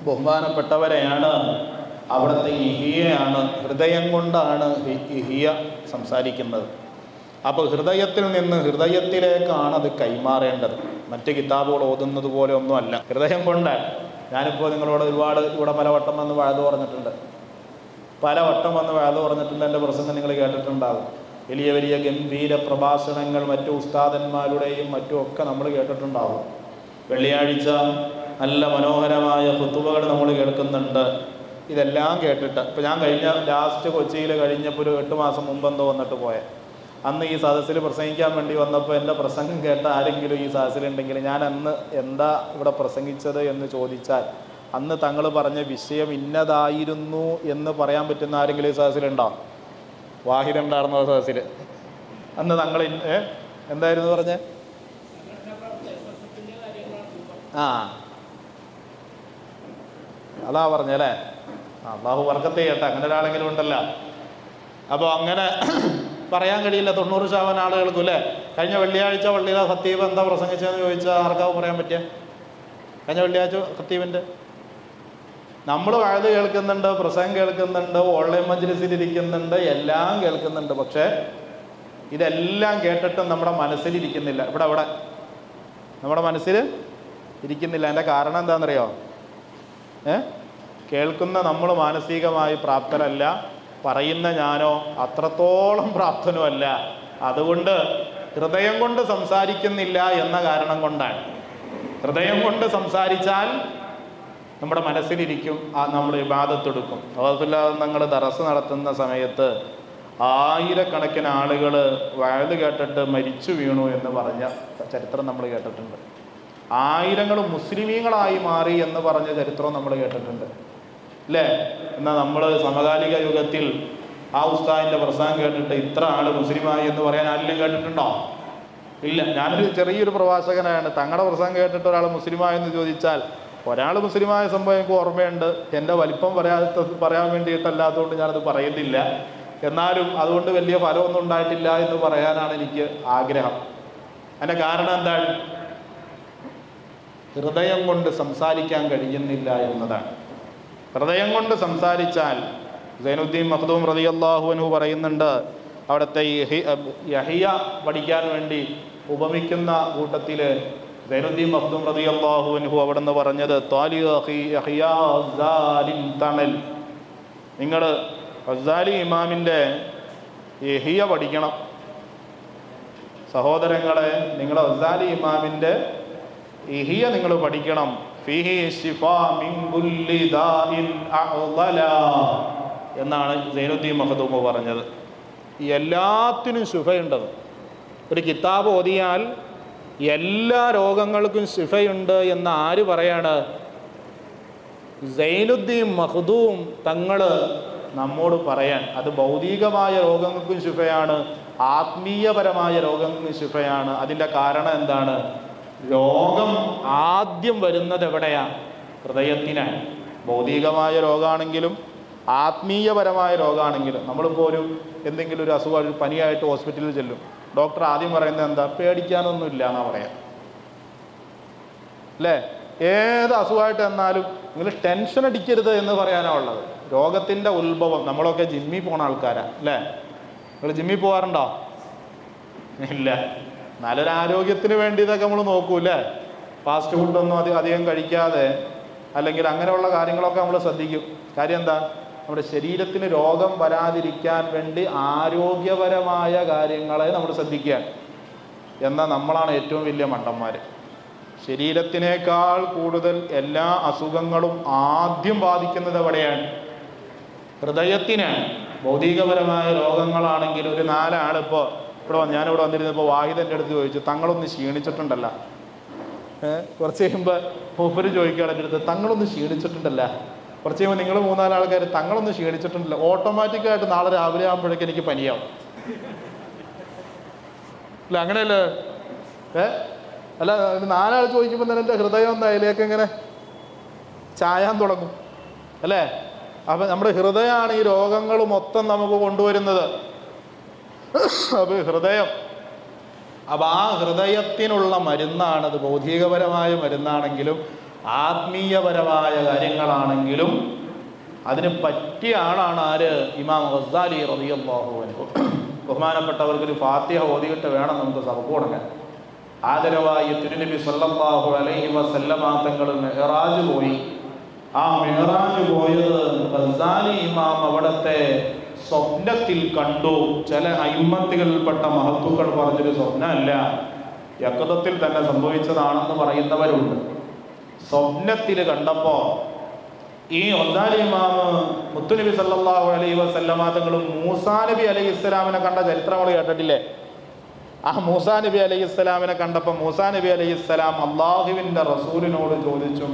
ബഹുമാനപ്പെട്ടവരെയാണ്, അവിടുത്തെ ഇഹിയയാണ്, ഹൃദയം കൊണ്ടാണ് ഇഹിയ സംസാരിക്കുന്നത്. അപ്പോൾ ഹൃദയത്തിൽ നിന്ന് ഹൃദയത്തിലേക്കാണ് അത് കൈമാറേണ്ടത്. മറ്റ് കിതാബുകൾ ഓതുന്നത് പോലെ ഒന്നുമല്ല, ഹൃദയം കൊണ്ടാണ്. ഞാനിപ്പോൾ നിങ്ങളോട് ഒരുപാട് ഇവിടെ പലവട്ടം വന്ന് വഅദ് പറഞ്ഞിട്ടുണ്ട്, പലവട്ടം വന്ന് വഅദ് പറഞ്ഞിട്ടുണ്ട്. എൻ്റെ പ്രസംഗം നിങ്ങൾ കേട്ടിട്ടുണ്ടാകും. വലിയ വലിയ ഗംഭീര പ്രഭാഷണങ്ങൾ മറ്റു ഉസ്താദന്മാരുടെയും മറ്റും ഒക്കെ നമ്മൾ കേട്ടിട്ടുണ്ടാകും. വെള്ളിയാഴ്ച നല്ല മനോഹരമായ ഖുതുബകൾ നമ്മൾ കേൾക്കുന്നുണ്ട്. ഇതെല്ലാം കേട്ടിട്ട് ഇപ്പോൾ ഞാൻ കഴിഞ്ഞ ലാസ്റ്റ് കൊച്ചിയിൽ കഴിഞ്ഞപ്പോൾ ഒരു 8 മാസം മുമ്പെന്തോ വന്നിട്ട് പോയെ, അന്ന് ഈ സദസ്സിൽ പ്രസംഗിക്കാൻ വേണ്ടി വന്നപ്പോൾ എൻ്റെ പ്രസംഗം കേട്ട ആരെങ്കിലും ഈ സദസ്സിലുണ്ടെങ്കിൽ ഞാൻ അന്ന് എന്താ ഇവിടെ പ്രസംഗിച്ചത് എന്ന് ചോദിച്ചാൽ അന്ന് തങ്ങൾ പറഞ്ഞ വിഷയം ഇന്നതായിരുന്നു എന്ന് പറയാൻ പറ്റുന്ന ആരെങ്കിലും ഈ സദസ്സിലുണ്ടോ? വാഹിദ് ഉണ്ടായിരുന്നോ സദസ്സിൽ? അന്ന് തങ്ങൾ എന്തായിരുന്നു പറഞ്ഞേ? അതാ പറഞ്ഞല്ലേ. അള്ളാഹു ബർക്കത്ത് ചെയ്യട്ടെ, അങ്ങനെ ഒരാളെങ്കിലും ഉണ്ടല്ലോ. അപ്പോൾ അങ്ങനെ പറയാൻ കഴിയില്ല 90% ആളുകൾക്കും അല്ലേ. കഴിഞ്ഞ വെള്ളിയാഴ്ച പള്ളിയിലെ ഖത്തീബ് എന്താ പ്രസംഗിച്ചതെന്ന് ചോദിച്ചാൽ ആർക്കാവും പറയാൻ പറ്റിയ? കഴിഞ്ഞ വെള്ളിയാഴ്ച ഖത്തീബിൻ്റെ നമ്മൾ വഅദ് കേൾക്കുന്നുണ്ട്, പ്രസംഗം കേൾക്കുന്നുണ്ട്, ഓൺലൈൻ മജ്ലിസിലിരിക്കുന്നുണ്ട്, എല്ലാം കേൾക്കുന്നുണ്ട്. പക്ഷേ ഇതെല്ലാം കേട്ടിട്ടും നമ്മുടെ മനസ്സിലിരിക്കുന്നില്ല. ഇവിടെ നമ്മുടെ മനസ്സിൽ ഇരിക്കുന്നില്ല. അതിൻ്റെ കാരണം എന്താണെന്നറിയോ? കേൾക്കുന്ന നമ്മൾ മാനസികമായി പ്രാപ്തരല്ല, പറയുന്ന ഞാനോ അത്രത്തോളം പ്രാപ്തനുമല്ല. അതുകൊണ്ട് ഹൃദയം കൊണ്ട് സംസാരിക്കുന്നില്ല എന്ന കാരണം കൊണ്ടാണ്. ഹൃദയം കൊണ്ട് സംസാരിച്ചാൽ നമ്മുടെ മനസ്സിലിരിക്കും, നമ്മൾ ഇബാദത്തെടുക്കും. അതുപോലെ നിങ്ങൾ ദറസ് നടത്തുന്ന സമയത്ത് ആയിരക്കണക്കിന് ആളുകൾ വഅദ് കേട്ടിട്ട് മരിച്ചു വീണു എന്ന് പറഞ്ഞ ചരിത്രം നമ്മൾ കേട്ടിട്ടുണ്ട്. ആയിരങ്ങൾ മുസ്ലിമീങ്ങളായി മാറി എന്ന് പറഞ്ഞ ചരിത്രം നമ്മൾ കേട്ടിട്ടുണ്ട് അല്ലേ. എന്നാൽ നമ്മൾ സമകാലിക യുഗത്തിൽ ആ ഉസ്താദിൻ്റെ പ്രസംഗം കേട്ടിട്ട് ഇത്ര ആൾ മുസ്ലിമായി എന്ന് പറയാൻ ആരെങ്കിലും കേട്ടിട്ടുണ്ടോ? ഇല്ല. ഞാനൊരു ചെറിയൊരു പ്രഭാഷകനാണ്. തങ്ങളുടെ പ്രസംഗം കേട്ടിട്ട് ഒരാൾ മുസ്ലിമായെന്ന് ചോദിച്ചാൽ ഒരാൾ മുസ്ലിമായ സംഭവം എനിക്ക് ഓർമ്മയുണ്ട്. എൻ്റെ വലിപ്പം പറയാൻ വേണ്ടിയിട്ടല്ലാത്തതുകൊണ്ട് ഞാനത് പറയുന്നില്ല. എന്നാലും അതുകൊണ്ട് വലിയ ഫലമൊന്നും ഉണ്ടായിട്ടില്ല എന്ന് പറയാനാണ് എനിക്ക് ആഗ്രഹം. അതിൻ്റെ കാരണം എന്താണ്? ഹൃദയം കൊണ്ട് സംസാരിക്കാൻ കഴിയുന്നില്ല എന്നതാണ്. ഹൃദയം കൊണ്ട് സംസാരിച്ചാൽ സൈനുദ്ദീൻ മഖ്ദൂം റളിയല്ലാഹു അൻഹു പറയുന്നുണ്ട്, അവിടുത്തെ യഹിയ പഠിക്കാൻ വേണ്ടി ഉപമിക്കുന്ന കൂട്ടത്തിൽ സൈനുദ്ദീൻ മഖ്ദൂം റളിയല്ലാഹു അൻഹു അവിടെ നിന്ന് പറഞ്ഞത്, നിങ്ങൾ ഗസാലി ഇമാമിൻ്റെ യഹിയ പഠിക്കണം. സഹോദരങ്ങളെ, നിങ്ങൾ ഗസാലി ഇമാമിൻ്റെ യഹിയ നിങ്ങൾ പഠിക്കണം. ഫീഹി ശിഫാ മിൻ കുല്ലി ദാഇൻ അഅ്ളല എന്നാണ് സൈനുദ്ദീൻ മഖ്ദൂം പറഞ്ഞത്. എല്ലാത്തിനും ശിഫയുണ്ടത്. ഒരു കിതാബ് ഓതിയാൽ എല്ലാ രോഗങ്ങൾക്കും ശിഫയുണ്ട് എന്ന് ആര് പറയാണ്? സൈനുദ്ദീൻ മഖ്ദൂം തങ്ങൾ നമ്മോട് പറയാൻ. അത് ഭൗതികമായ രോഗങ്ങൾക്കും ശിഫയാണ്, ആത്മീയപരമായ രോഗങ്ങൾക്കും ശിഫയാണ്. അതിൻ്റെ കാരണം എന്താണ്? രോഗം ആദ്യം വരുന്നത് എവിടെയാണ്? ഹൃദയത്തിനാണ്. ഭൗതികമായ രോഗമാണെങ്കിലും ആത്മീയപരമായ രോഗമാണെങ്കിലും, നമ്മളിപ്പോൾ എന്തെങ്കിലും ഒരു അസുഖം, ഒരു പനിയായിട്ട് ഹോസ്പിറ്റലിൽ ചെല്ലും, ഡോക്ടർ ആദ്യം പറയുന്നത് എന്താ? പേടിക്കാനൊന്നും ഇല്ല എന്നാ പറയാം, അല്ലേ? ഏത് അസുഖമായിട്ട് എന്നാലും നിങ്ങൾ ടെൻഷൻ അടിക്കരുത് എന്ന് പറയാനാണ് ഉള്ളത്. രോഗത്തിൻ്റെ ഉത്ഭവം, നമ്മളൊക്കെ ജിമ്മിൽ പോണ ആൾക്കാരാണ്, അല്ലേ? നിങ്ങൾ ജിമ്മിൽ പോകാറുണ്ടോ? ഇല്ല. നല്ലൊരു ആരോഗ്യത്തിന് വേണ്ടി ഇതൊക്കെ നമ്മൾ നോക്കൂല്ലേ? ഫാസ്റ്റ് ഫുഡൊന്നും അധികം കഴിക്കാതെ, അല്ലെങ്കിൽ അങ്ങനെയുള്ള കാര്യങ്ങളൊക്കെ നമ്മൾ ശ്രദ്ധിക്കും. കാര്യം എന്താ? നമ്മുടെ ശരീരത്തിന് രോഗം വരാതിരിക്കാൻ വേണ്ടി ആരോഗ്യപരമായ കാര്യങ്ങളെ നമ്മൾ ശ്രദ്ധിക്കുക. എന്നാൽ നമ്മളാണ് ഏറ്റവും വലിയ മണ്ടന്മാർ. ശരീരത്തിനേക്കാൾ കൂടുതൽ എല്ലാ അസുഖങ്ങളും ആദ്യം ബാധിക്കുന്നത് എവിടെയാണ്? ഹൃദയത്തിനാണ്. ഭൗതികപരമായ രോഗങ്ങളാണെങ്കിൽ ഒരു 4 ആളിപ്പോൾ ഞാനിവിടെ വന്നിരുന്നപ്പോൾ വാഹിദൻ്റെ അടുത്ത് ചോദിച്ചു, തങ്ങളൊന്ന് ക്ഷീണിച്ചിട്ടുണ്ടല്ല? കുറച്ച് കഴിയുമ്പോൾ മൂപ്പര് ചോദിക്കുകയാണ് എൻ്റെ അടുത്ത്, തങ്ങളൊന്ന് ക്ഷീണിച്ചിട്ടുണ്ടല്ല? കുറച്ച് കഴിയുമ്പോൾ നിങ്ങൾ 3-4 ആൾക്കാർ തങ്ങളൊന്ന് ക്ഷീണിച്ചിട്ടുണ്ടല്ല. ഓട്ടോമാറ്റിക്കായിട്ട് നാളെ രാവിലെ ആകുമ്പോഴേക്കും എനിക്ക് പനിയാവും, അല്ല? അങ്ങനെയല്ലേ? അല്ല, 4 ആൾ ചോദിക്കുമ്പോൾ തന്നെ എൻ്റെ ഹൃദയം ഒന്ന് അതിലേക്ക് ഇങ്ങനെ ചായാൻ തുടങ്ങും, അല്ലേ? അപ്പം നമ്മുടെ ഹൃദയമാണ് ഈ രോഗങ്ങൾ മൊത്തം നമുക്ക് കൊണ്ടുവരുന്നത്. അപ്പം ഹൃദയം, അപ്പം ആ ഹൃദയത്തിനുള്ള മരുന്നാണത്. ഭൗതികപരമായ മരുന്നാണെങ്കിലും ആത്മീയപരമായ കാര്യങ്ങളാണെങ്കിലും അതിന് പറ്റിയ ആളാണ് ആര്? ഇമാം ഗസാലി റളിയല്ലാഹു അൻഹു. ബഹുമാനപ്പെട്ടവർക്കൊരു ഫാത്തിഹ ഓതിയിട്ട് വേണം നമുക്ക് സബക്ക് തുടങ്ങാൻ. ആദരവായി തിരുനബി സല്ലല്ലാഹു അലൈഹി വസല്ലമ തങ്ങൾ മിഅ്റാജ് പോയി. ആ മിഅ്റാജ് പോയത് ഗസാലി ഇമാം അവിടത്തെ സ്വപ്നത്തിൽ കണ്ടു. ചില അയിമ്മത്തുകളിൽപ്പെട്ട മഹത്തുക്കൾ പറഞ്ഞൊരു സ്വപ്നമല്ല, യഖദത്തിൽ തന്നെ സംഭവിച്ചതാണെന്ന് പറയുന്നവരുണ്ട്. സ്വപ്നത്തിൽ കണ്ടപ്പോൾ ഈ ഗസാലി ഇമാം മുത്തുനബി സല്ലല്ലാഹു അലൈഹി വസല്ലമ തങ്ങൾ മൂസാ നബി അലൈഹിസ്സലാമിനെ കണ്ട ചരിത്രം നമ്മൾ കേട്ടിട്ടില്ലേ? ആ മൂസാ നബി അലൈഹിസ്സലാമിനെ കണ്ടപ്പോൾ മൂസാ നബി അലൈഹിസ്സലാം അള്ളാഹുവിൻ്റെ റസൂലിനോട് ചോദിച്ചു,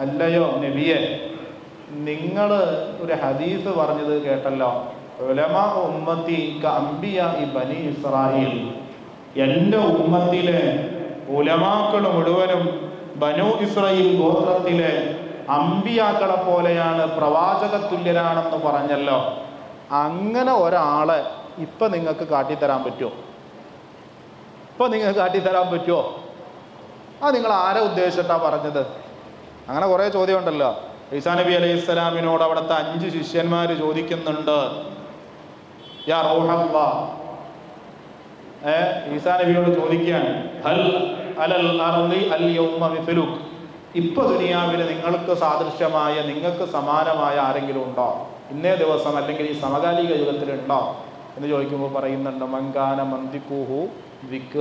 അല്ലയോ നബിയെ, നിങ്ങൾ ഒരു ഹദീസ് പറഞ്ഞത് കേട്ടല്ലോ, ഉലമാ ഉമ്മത്തി കഅംബിയാ ബനി ഇസ്രായീൽ, എൻ്റെ ഉമ്മത്തിലെ ഉലമാക്കൾ മുഴുവനും ബനു ഇസ്രായേൽ ഗോത്രത്തിലെ അമ്പിയാക്കളെ പോലെയാണ്, പ്രവാചക തുല്യരാണെന്ന് പറഞ്ഞല്ലോ. അങ്ങനെ ഒരാളെ ഇപ്പം നിങ്ങൾക്ക് കാട്ടിത്തരാൻ പറ്റുമോ? ഇപ്പം നിങ്ങൾക്ക് കാട്ടിത്തരാൻ പറ്റുമോ? ആ നിങ്ങൾ ആരെ ഉദ്ദേശിച്ചിട്ടാണ് പറഞ്ഞത്? അങ്ങനെ കുറേ ചോദ്യമുണ്ടല്ലോ. ഈസാ നബി അലൈഹിസ്സലാമിനോട് അവിടുത്തെ 5 ശിഷ്യന്മാർ ചോദിക്കുന്നുണ്ട്, യാ റൂഹല്ലാ, ഈസാ നബിയോട് ചോദിക്കുകയാണ്, ഹൽ അലൽ അർളി അൽ യൗമ മിസ്ലുക്, ഇപ്പൊ ദുനിയാവിൽ നിങ്ങൾക്ക് സാദൃശ്യമായ, നിങ്ങൾക്ക് സമാനമായ ആരെങ്കിലും ഉണ്ടോ? ഇന്നേ ദിവസം അല്ലെങ്കിൽ ഈ സമകാലിക യുഗത്തിലുണ്ടോ എന്ന് ചോദിക്കുമ്പോൾ പറയുന്നുണ്ട്, മൻകാന മന്തിഖുഹു വിക്റ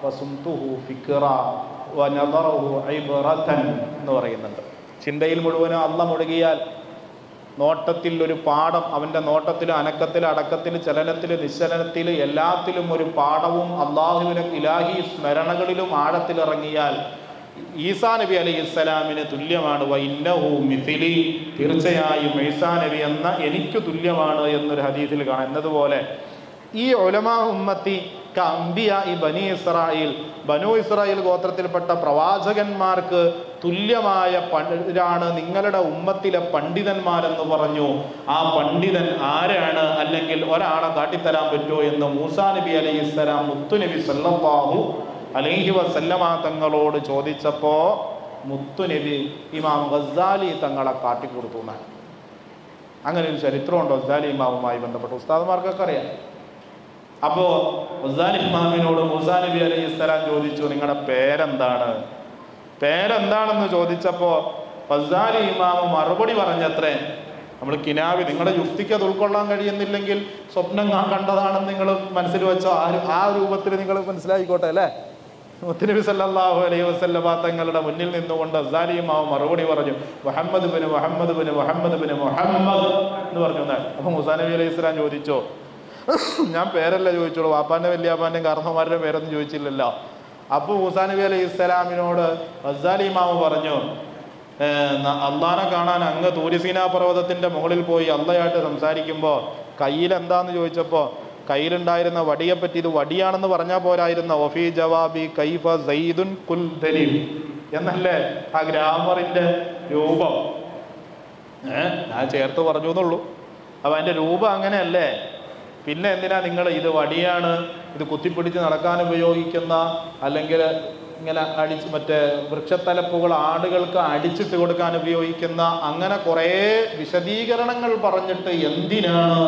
വസുംതുഹു ഫിക്റ വനദറുഹു ഇബ്റതൻ എന്ന് പറയുന്നുണ്ട്. ചിന്തയിൽ മുഴുവനും അള്ളാഹ് മുഴുകിയാൽ, നോട്ടത്തിൽ ഒരു പാഠം, അവൻ്റെ നോട്ടത്തിലും അനക്കത്തിലും അടക്കത്തിലും ചലനത്തിലും നിശ്ചലനത്തിലും എല്ലാത്തിലും ഒരു പാഠവും അള്ളാഹുവിനെ ഇലാഹി സ്മരണകളിലും ആഴത്തിലിറങ്ങിയാൽ ഈസാ നബി അലൈഹിസ്സലാമിന് തുല്യമാണ്. വഇന്നഹു മിഥിലി, തീർച്ചയായും ഈസാ നബി എന്ന എനിക്ക് തുല്യമാണ് എന്നൊരു ഹദീസിൽ കാണാം. എന്നതുപോലെ ഈ ഉലമാ ഉമ്മത്തി കഅംബിയാ ബനി ഇസ്രായേൽ, ബനു ഇസ്രായേൽ ഗോത്രത്തിൽപ്പെട്ട പ്രവാചകന്മാർക്ക് തുല്യമായ പണ്ഡിതരാണ് നിങ്ങളുടെ ഉമ്മത്തിലെ പണ്ഡിതന്മാരെന്ന് പറഞ്ഞു. ആ പണ്ഡിതൻ ആരാണ്? അല്ലെങ്കിൽ ഒരാളെ കാട്ടിത്തരാൻ പറ്റുമോ എന്ന് മൂസാ നബി അലൈഹിസ്സലാം മുത്തുനബി സല്ലല്ലാഹു അലൈഹി വസല്ലമ തങ്ങളോട് ചോദിച്ചപ്പോൾ മുത്തുനബി ഇമാം ഗസാലി തങ്ങളെ കാട്ടിക്കൊടുത്തു എന്നാണ്. അങ്ങനെ ഒരു ചരിത്രമുണ്ട് ഗസാലി ഇമാമുമായി ബന്ധപ്പെട്ട്, ഉസ്താദുമാർക്കൊക്കെ അറിയാം. അപ്പോൾ ഗസാലി ഇമാമിനോട് മൂസാ നബി അലൈഹി സ്വലാം ചോദിച്ചു, നിങ്ങളുടെ പേരെന്താണെന്ന് ചോദിച്ചപ്പോൾ ഗസാലി ഇമാമ് മറുപടി പറഞ്ഞത്രേ, നമ്മൾ കിനാവി, നിങ്ങളുടെ യുക്തിക്ക് അത് ഉൾക്കൊള്ളാൻ കഴിയുന്നില്ലെങ്കിൽ സ്വപ്നം കണ്ടതാണെന്ന് നിങ്ങൾ മനസ്സിൽ വെച്ചോ, ആ രൂപത്തിൽ നിങ്ങൾ മനസ്സിലായിക്കോട്ടെ അല്ലേ. മുത്തുനബി സല്ലല്ലാഹു അലൈഹി വസല്ലമ തങ്ങളുടെ മുന്നിൽ നിന്നുകൊണ്ട് ഗസാലി ഇമാമ് മറുപടി പറഞ്ഞു, Muhammad bin Muhammad bin Muhammad bin Muhammad എന്ന് പറഞ്ഞു. അപ്പോൾ മൂസാ നബി അലൈഹി സ്വലാം ചോദിച്ചോ, ഞാൻ പേരല്ല ചോദിച്ചോളൂ, വാപ്പാൻ്റെ വല്യാപ്പാൻ്റെയും കാരണവന്മാരുടെ പേരൊന്നും ചോദിച്ചില്ലല്ലോ. അപ്പോൾ മൂസാ നബി അലൈഹി സ്വലാമിനോട് ഗസാലി ഇമാമ് പറഞ്ഞു, അള്ളാനെ കാണാൻ അങ്ങ് തൂരിസീനാ പർവ്വതത്തിൻ്റെ മുകളിൽ പോയി അള്ളയായിട്ട് സംസാരിക്കുമ്പോൾ കയ്യിലെന്താന്ന് ചോദിച്ചപ്പോൾ കയ്യിലുണ്ടായിരുന്ന വടിയെപ്പറ്റി ഇത് വടിയാണെന്ന് പറഞ്ഞാൽ പോരായിരുന്ന ഒഫി ജവാബി കൈഫ സൈദുൻ കുൽ ദലീൽ എന്നല്ലേ ആ ഗ്രാമറിൻ്റെ രൂപം. ഞാൻ ചേർത്ത് പറഞ്ഞു എന്നുള്ളൂ. അപ്പം അതിൻ്റെ രൂപം അങ്ങനെയല്ലേ, പിന്നെ എന്തിനാ നിങ്ങൾ ഇത് വടിയാണ്, ഇത് കുത്തിപ്പിടിച്ച് നടക്കാൻ ഉപയോഗിക്കുന്ന, അല്ലെങ്കിൽ ഇങ്ങനെ മറ്റേ വൃക്ഷത്തലപ്പുകൾ ആടുകൾക്ക് അടിച്ചിട്ട് കൊടുക്കാൻ ഉപയോഗിക്കുന്ന, അങ്ങനെ കുറേ വിശദീകരണങ്ങൾ പറഞ്ഞിട്ട് എന്തിനാണ്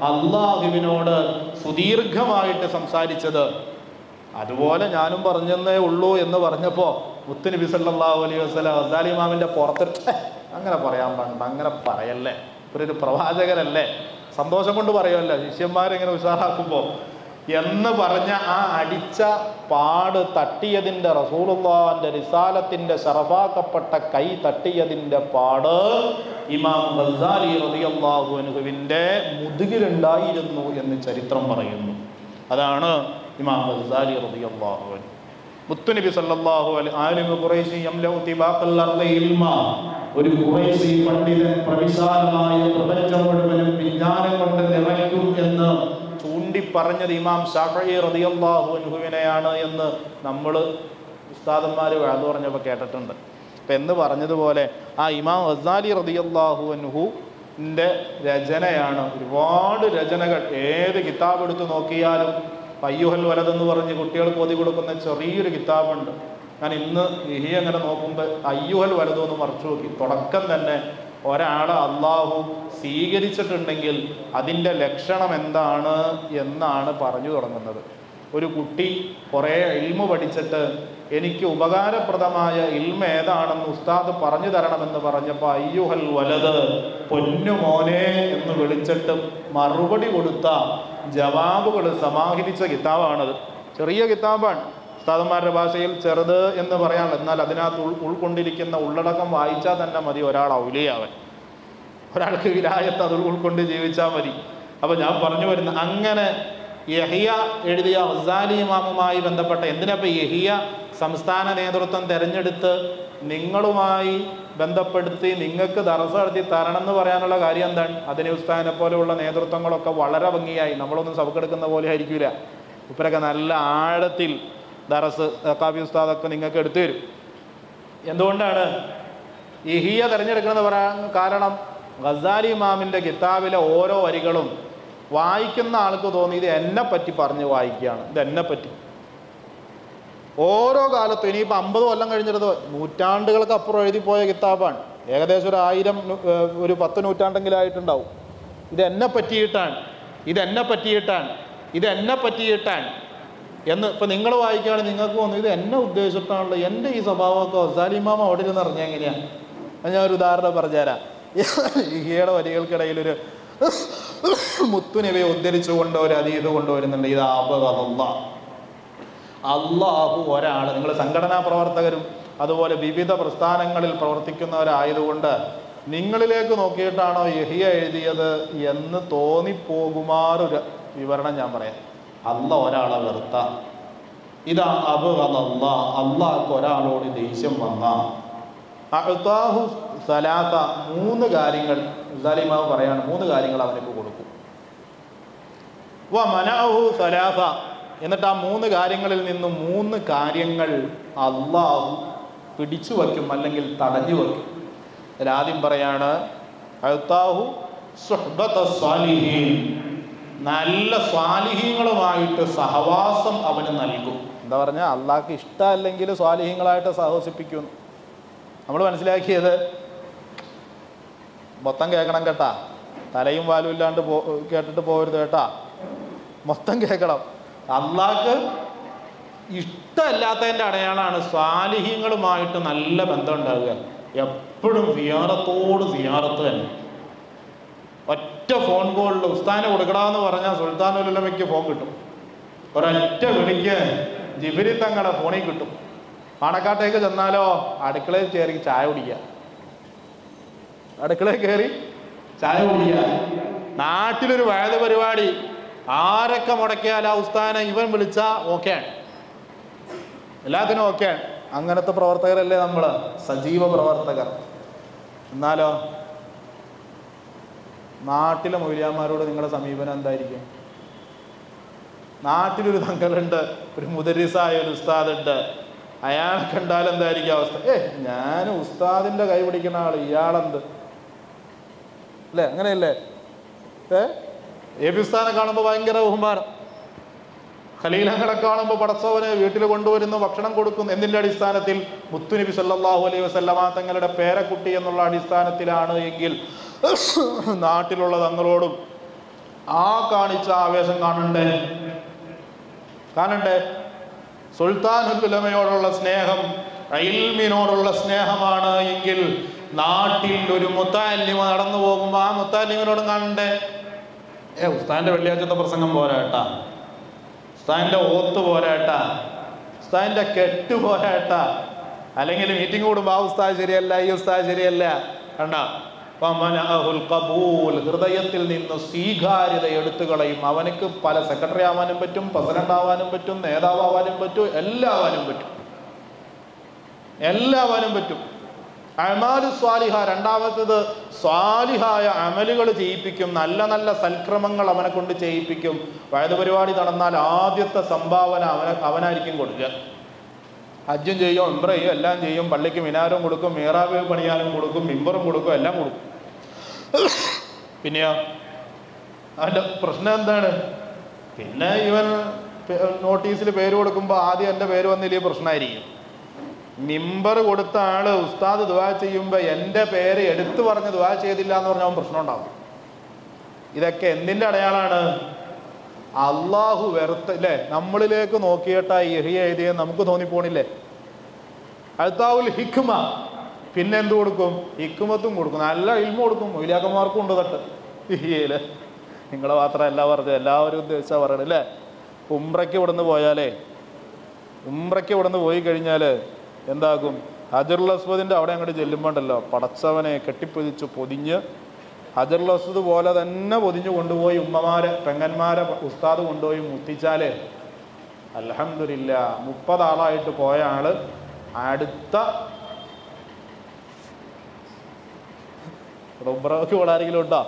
അള്ളാഹുവിനോട് സുദീർഘമായിട്ട് സംസാരിച്ചത്? അതുപോലെ ഞാനും പറഞ്ഞെന്നേ ഉള്ളൂ എന്ന് പറഞ്ഞപ്പോൾ മുത്തുനബി സല്ലല്ലാഹു അലൈഹി വസല്ലം ഗസാലി ഇമാമിൻ്റെ പുറത്തിട്ട് അങ്ങനെ പറയാൻ പാടില്ല, അങ്ങനെ പറയല്ലേ, ഒരു പ്രവാചകരല്ലേ, സന്തോഷം കൊണ്ട് പറയുമല്ലോ ശിഷ്യന്മാരെങ്ങനെ ഉഷാറാക്കുമ്പോൾ എന്ന് പറഞ്ഞ ആ അടിച്ച പാട് തട്ടിയതിൻ്റെ, റസൂലുള്ളാഹിന്റെ റിസാലത്തിൻ്റെ ശറഫാക്കപ്പെട്ട കൈ തട്ടിയതിൻ്റെ പാട് ഇമാം ഗസാലി റളിയല്ലാഹു അൻഹുവിൻ്റെ മുതുകിലുണ്ടായിരുന്നു എന്ന് ചരിത്രം പറയുന്നു. അതാണ് ഇമാം ഗസാലി റളിയല്ലാഹു അൻഹു. മുത്തുനബി സല്ലല്ലാഹു അലൈഹി ആലിമു ഖുറൈശി യംലഉ തിബാഖൽ അർളി ഇൽമ, ഒരു ഖുറൈശി പണ്ഡിതൻ പ്രവിശാലമായ പ്രപഞ്ചം മുഴുവനും വിജ്ഞാനം കൊണ്ട് നിറയ്ക്കും എന്ന് ചൂണ്ടിപ്പറഞ്ഞത് ഇമാം ശാഫഈ റളിയല്ലാഹു അൻഹുവിനെയാണ് എന്ന് നമ്മൾ ഉസ്താദന്മാർ വാദ് പറഞ്ഞപ്പോൾ കേട്ടിട്ടുണ്ട്. അപ്പം എന്ന് പറഞ്ഞതുപോലെ ആ ഇമാം ഗസാലി റളിയല്ലാഹു അൻഹുവിൻ്റെ രചനയാണ്, ഒരുപാട് രചനകൾ. ഏത് കിതാബ് എടുത്ത് നോക്കിയാലും അയ്യുഹൽ വലദ് എന്ന് പറഞ്ഞ് കുട്ടികൾക്ക് ഓതി കൊടുക്കുന്ന ചെറിയൊരു കിതാബുണ്ട്. ഞാൻ ഇന്ന് ഇഹി അങ്ങനെ നോക്കുമ്പോൾ അയ്യുഹൽ വലദ് എന്ന് മറിച്ചു നോക്കി. തുടക്കം തന്നെ ഒരാളെ അള്ളാഹു സ്വീകരിച്ചിട്ടുണ്ടെങ്കിൽ അതിൻ്റെ ലക്ഷണം എന്താണ് എന്നാണ് പറഞ്ഞു തുടങ്ങുന്നത്. ഒരു കുട്ടി കുറേ ഇൽമു പഠിച്ചിട്ട് എനിക്ക് ഉപകാരപ്രദമായ ഇൽമ ഏതാണെന്ന് ഉസ്താദ് പറഞ്ഞു തരണമെന്ന് പറഞ്ഞപ്പോൾ അയ്യുഹൽ വലദ്, പൊന്നുമോനെ എന്ന് വിളിച്ചിട്ട് മറുപടി കൊടുത്ത ജവാബുകൾ സമാഹരിച്ച കിതാബാണത്. ചെറിയ കിതാബാണ്, ഉസ്താദന്മാരുടെ ഭാഷയിൽ ചെറുത് എന്ന് പറയാനുള്ളത്. എന്നാൽ അതിനകത്ത് ഉൾക്കൊണ്ടിരിക്കുന്ന ഉള്ളടക്കം വായിച്ചാൽ തന്നെ മതി ഒരാൾ ഔലിയാവൻ, ഒരാൾക്ക് വിലായത്ത് അത് ഉൾക്കൊണ്ട് ജീവിച്ചാൽ മതി. അപ്പോൾ ഞാൻ പറഞ്ഞു വരുന്ന അങ്ങനെ യഹിയ എഴുതിയ ഗസാലി ഇമാമുമായി ബന്ധപ്പെട്ട, എന്തിനപ്പോൾ യഹിയ സംസ്ഥാന നേതൃത്വം തിരഞ്ഞെടുത്ത് നിങ്ങളുമായി ബന്ധപ്പെടുത്തി നിങ്ങൾക്ക് ദർസ് നടത്തി തരണം എന്ന് പറയാനുള്ള കാര്യം എന്താണ്? അതിനെ ഉസ്താദിനെ പോലെയുള്ള നേതൃത്വങ്ങളൊക്കെ വളരെ ഭംഗിയായി, നമ്മളൊന്നും സബക്കെടുക്കുന്ന പോലെ ആയിരിക്കില്ല, ഇവരൊക്കെ നല്ല ആഴത്തിൽ ദർസ് കാഫി ഉസ്താദൊക്കെ നിങ്ങൾക്ക് എടുത്തു തരും. എന്തുകൊണ്ടാണ് യഹിയ തിരഞ്ഞെടുക്കുന്നത് പറയാൻ കാരണം? ഗസാലി ഇമാമിൻ്റെ കിതാബിലെ ഓരോ വരികളും വായിക്കുന്ന ആൾക്ക് തോന്നി ഇത് എന്നെപ്പറ്റി പറഞ്ഞ് വായിക്കുകയാണ്, ഇത് എന്നെപ്പറ്റി. ഓരോ കാലത്തും ഇനിയിപ്പോൾ 50 കൊല്ലം കഴിഞ്ഞിട്ട് നൂറ്റാണ്ടുകൾക്ക് അപ്പുറം എഴുതിപ്പോയ കിതാബാണ്. ഏകദേശം ഒരു 1000 ഒരു 10 നൂറ്റാണ്ടെങ്കിലായിട്ടുണ്ടാവും. ഇത് എന്നെ പറ്റിയിട്ടാണ്, ഇത് എന്നെ പറ്റിയിട്ടാണ്, ഇത് എന്നെ പറ്റിയിട്ടാണ് എന്ന് ഇപ്പം നിങ്ങൾ വായിക്കുകയാണെങ്കിൽ നിങ്ങൾക്ക് തോന്നുന്നു ഇത് എന്നെ ഉദ്ദേശിച്ചിട്ടാണല്ലോ, എൻ്റെ ഈ സ്വഭാവമൊക്കെ ഗസാലി ഇമാം അവിടെ ഇരുന്ന് അറിഞ്ഞാൽ എങ്ങനെയാണ്? ഞാൻ ഒരു ഉദാഹരണം പറഞ്ഞുതരാം. ഇഹിയുടെ വരികൾക്കിടയിലൊരു മുത്തുനബിയെ ഉദ്ധരിച്ചുകൊണ്ട് ഒരു ഹദീസ് കൊണ്ടുവരുന്നുണ്ട്. ഇത് അള്ളാഹു ഒരാൾ, നിങ്ങൾ സംഘടനാ പ്രവർത്തകരും അതുപോലെ വിവിധ പ്രസ്ഥാനങ്ങളിൽ പ്രവർത്തിക്കുന്നവരായതുകൊണ്ട് നിങ്ങളിലേക്ക് നോക്കിയിട്ടാണോ യഹിയ എഴുതിയത് എന്ന് തോന്നിപ്പോകുമാറൊരു വിവരണം ഞാൻ പറയാം. അള്ളാഹ് ഒരാളെ വെറുത്ത, ഇതാ അള്ളാഹ്ക്ക് ഒരാളോട് ദേഷ്യം വന്ന അഅ്താഹു സലാസ, 3 കാര്യങ്ങൾ ഗസാലി ഇമാം പറയാണ്, 3 കാര്യങ്ങൾ അവനക്ക് കൊടുക്കും. വ മനഅഹു സലാസ, എന്നിട്ട് ആ 3 കാര്യങ്ങളിൽ നിന്നും 3 കാര്യങ്ങൾ അള്ളാഹു പിടിച്ചു വയ്ക്കും അല്ലെങ്കിൽ തടഞ്ഞു വയ്ക്കും. ആദ്യം പറയാണ് അഅ്താഹു സുഹ്ബത സ്വാലിഹീൻ, നല്ല സ്വാലിഹീങ്ങളുമായിട്ട് സഹവാസം അവന് നൽകും. എന്താ പറഞ്ഞാൽ അള്ളാഹ്ക്ക് ഇഷ്ടമല്ലെങ്കിൽ സ്വാലിഹീങ്ങളായിട്ട് സഹവസിപ്പിക്കുന്നു. നമ്മൾ മനസ്സിലാക്കിയത് മൊത്തം കേൾക്കണം കേട്ടാ, തലയും വാലും ഇല്ലാണ്ട് കേട്ടിട്ട് പോകരുത് കേട്ടാ, മൊത്തം കേൾക്കണം. അള്ളാഹ്ക്ക് ഇഷ്ടമല്ലാത്തതിൻ്റെ അടയാളമാണ് സ്വാലിഹീങ്ങളുമായിട്ട് നല്ല ബന്ധം ഉണ്ടാവുക. എപ്പോഴും സിയാറത്ത് തന്നെ. ഒറ്റ ഫോൺ കോളിൽ ഉസ്താദിനെ കൊടുക്കണമെന്ന് പറഞ്ഞാൽ സുൽത്താനുൽ ഉലമയ്ക്ക് ഫോൺ കിട്ടും. ഒരൊറ്റ വിളിക്ക് ജിബ്രീൽ തങ്ങളുടെ ഫോണിൽ കിട്ടും. പാണക്കാട്ടേക്ക് ചെന്നാലോ അടുക്കളയിൽ കയറി ചായ കുടിക്കുക. നാട്ടിലൊരു വയത് പരിപാടി ആരൊക്കെ മുടക്കിയാൽ ആ ഉസ്താദിനെ ഇവൻ വിളിച്ചാൽ ഓക്കെയാണ്, എല്ലാത്തിനും ഓക്കെയാണ്. അങ്ങനത്തെ പ്രവർത്തകരല്ലേ നമ്മൾ, സജീവ പ്രവർത്തകർ. എന്നാലോ നാട്ടിലെ മൗലിയാന്മാരോട് നിങ്ങളുടെ സമീപനം എന്തായിരിക്കും? നാട്ടിലൊരു തങ്ങളുണ്ട്, ഒരു മുദരിസായ ഒരു ഉസ്താദുണ്ട്, അയാളെ കണ്ടാൽ എന്തായിരിക്കും അവസ്ഥ? ഞാൻ ഉസ്താദിന്റെ കൈ പിടിക്കുന്ന ആള്, ഇയാളെന്ത് അല്ലേ? അങ്ങനെയല്ലേ? എബി ഉസ്താദിനെ കാണുമ്പോൾ ഭയങ്കര ബഹുമാനം, ഖലീലങ്ങളെ കാണുമ്പോൾ പടച്ചവന് വീട്ടിൽ കൊണ്ടുവരുന്നു, ഭക്ഷണം കൊടുക്കുന്നു. എന്തിൻ്റെ അടിസ്ഥാനത്തിൽ? മുത്തുനബി സല്ലല്ലാഹു അലൈഹി വസല്ലമ തങ്ങളുടെ പേരക്കുട്ടി എന്നുള്ള അടിസ്ഥാനത്തിലാണ് എങ്കിൽ നാട്ടിലുള്ള തങ്ങളോടും ആ കാണിച്ച ആവേശം കാണണ്ടേ? സുൽത്താനുൽ ഉലമയോടുള്ള സ്നേഹം ഇൽമിനോടുള്ള സ്നേഹമാണ് എങ്കിൽ നാട്ടിൽ ഒരു മുത്തഅല്ലിമ നടന്നു പോകുമ്പോൾ ആ മുത്തഅല്ലിമിനോടും കാണണ്ടേ? ഉസ്താദിന്റെ വെള്ളിയാഴ്ചത്തെ പ്രസംഗം പോരാട്ടാ, ഉസ്താദിന്റെ ഓത്ത് പോരാട്ടാ, ഉസ്താദിന്റെ കെട്ട് പോരാട്ടാ, അല്ലെങ്കിൽ മീറ്റിംഗ് കൂടുമ്പോൾ ആ ഉസ്താദ് ശരിയല്ല, ഈ ഉസ്താദ് ശരിയല്ല. കണ്ട, ഹൃദയത്തിൽ നിന്ന് സ്വീകാര്യത എടുത്തു കളയും. അവനക്ക് പല സെക്രട്ടറി ആവാനും പറ്റും, പ്രസിഡന്റ് ആവാനും പറ്റും, നേതാവാനും പറ്റും, എല്ലാവാനും പറ്റും. അമാലു സ്വാലിഹ, രണ്ടാമത്തേത് സ്വാലിഹായ അമലുകൾ ചെയ്യിപ്പിക്കും, നല്ല നല്ല സൽക്രമങ്ങൾ അവനെ കൊണ്ട് ചെയ്യിപ്പിക്കും. വയത് പരിപാടി നടന്നാൽ ആദ്യത്തെ സംഭാവന അവനായിരിക്കും കൊടുക്കുക. ഹജ്ജും ചെയ്യും, ഉംറ ചെയ്യും, എല്ലാം ചെയ്യും. പള്ളിക്ക് മിനാരം കൊടുക്കും, മീറാബ് പണിയാനും കൊടുക്കും, മിമ്പറും കൊടുക്കും, എല്ലാം കൊടുക്കും. പിന്നെയോ അവൻ്റെ പ്രശ്നം എന്താണ്? പിന്നെ ഇവൻ നോട്ടീസിൽ പേര് കൊടുക്കുമ്പോൾ ആദ്യം എൻ്റെ പേര് വന്നില്ലേ പ്രശ്നമായിരിക്കും. മിമ്പർ കൊടുത്ത ആള് ഉസ്താദ് ദുആ ചെയ്യുമ്പോൾ എൻ്റെ പേര് എടുത്തു പറഞ്ഞ് ദുആ ചെയ്തില്ല എന്ന് പറഞ്ഞാൽ അവൻ പ്രശ്നം ഉണ്ടാവും. ഇതൊക്കെ എന്തിൻ്റെ അടയാളാണ്? അള്ളാഹു വെറുത്തല്ലേ? നമ്മളിലേക്ക് നോക്കിയിട്ടാ ഇഹ്യ എഴുതിയെന്ന് നമുക്ക് തോന്നിപ്പോണില്ലേ? അൽത്താവുൽ ഹിക്മ, പിന്നെ എന്ത് കൊടുക്കും? ഹിക്മത്തും കൊടുക്കും, നല്ല ഇൽമ കൊടുക്കും. മൗലിയാക്കന്മാർക്കും ഉണ്ട് തട്ട് ഇഹ്യയില്. നിങ്ങളെ മാത്രമല്ല പറഞ്ഞത്, എല്ലാവരും ഉദ്ദേശിച്ചാൽ പറയണം അല്ലേ? ഉംറയ്ക്ക് ഇവിടുന്ന് പോയി കഴിഞ്ഞാൽ എന്താകും? ഹജറുൽ അസ്വദിൻ്റെ അവിടെ അങ്ങോട്ട് ചെല്ലുമ്പോണ്ടല്ലോ, പടച്ചവനെ കെട്ടിപ്പൊതിച്ച് പൊതിഞ്ഞ് ഹജറുൽ അസ്വദ് പോലെ തന്നെ പൊതിഞ്ഞ് കൊണ്ടുപോയി ഉമ്മമാരെ പെങ്ങന്മാരെ ഉസ്താദ് കൊണ്ടുപോയി മുത്തിച്ചാലേ അൽഹംദുലില്ലാ 30 ആളായിട്ട് പോയ ആള് അടുത്ത ഉംറയ്ക്ക് ആരെങ്കിലും ഉണ്ടോ?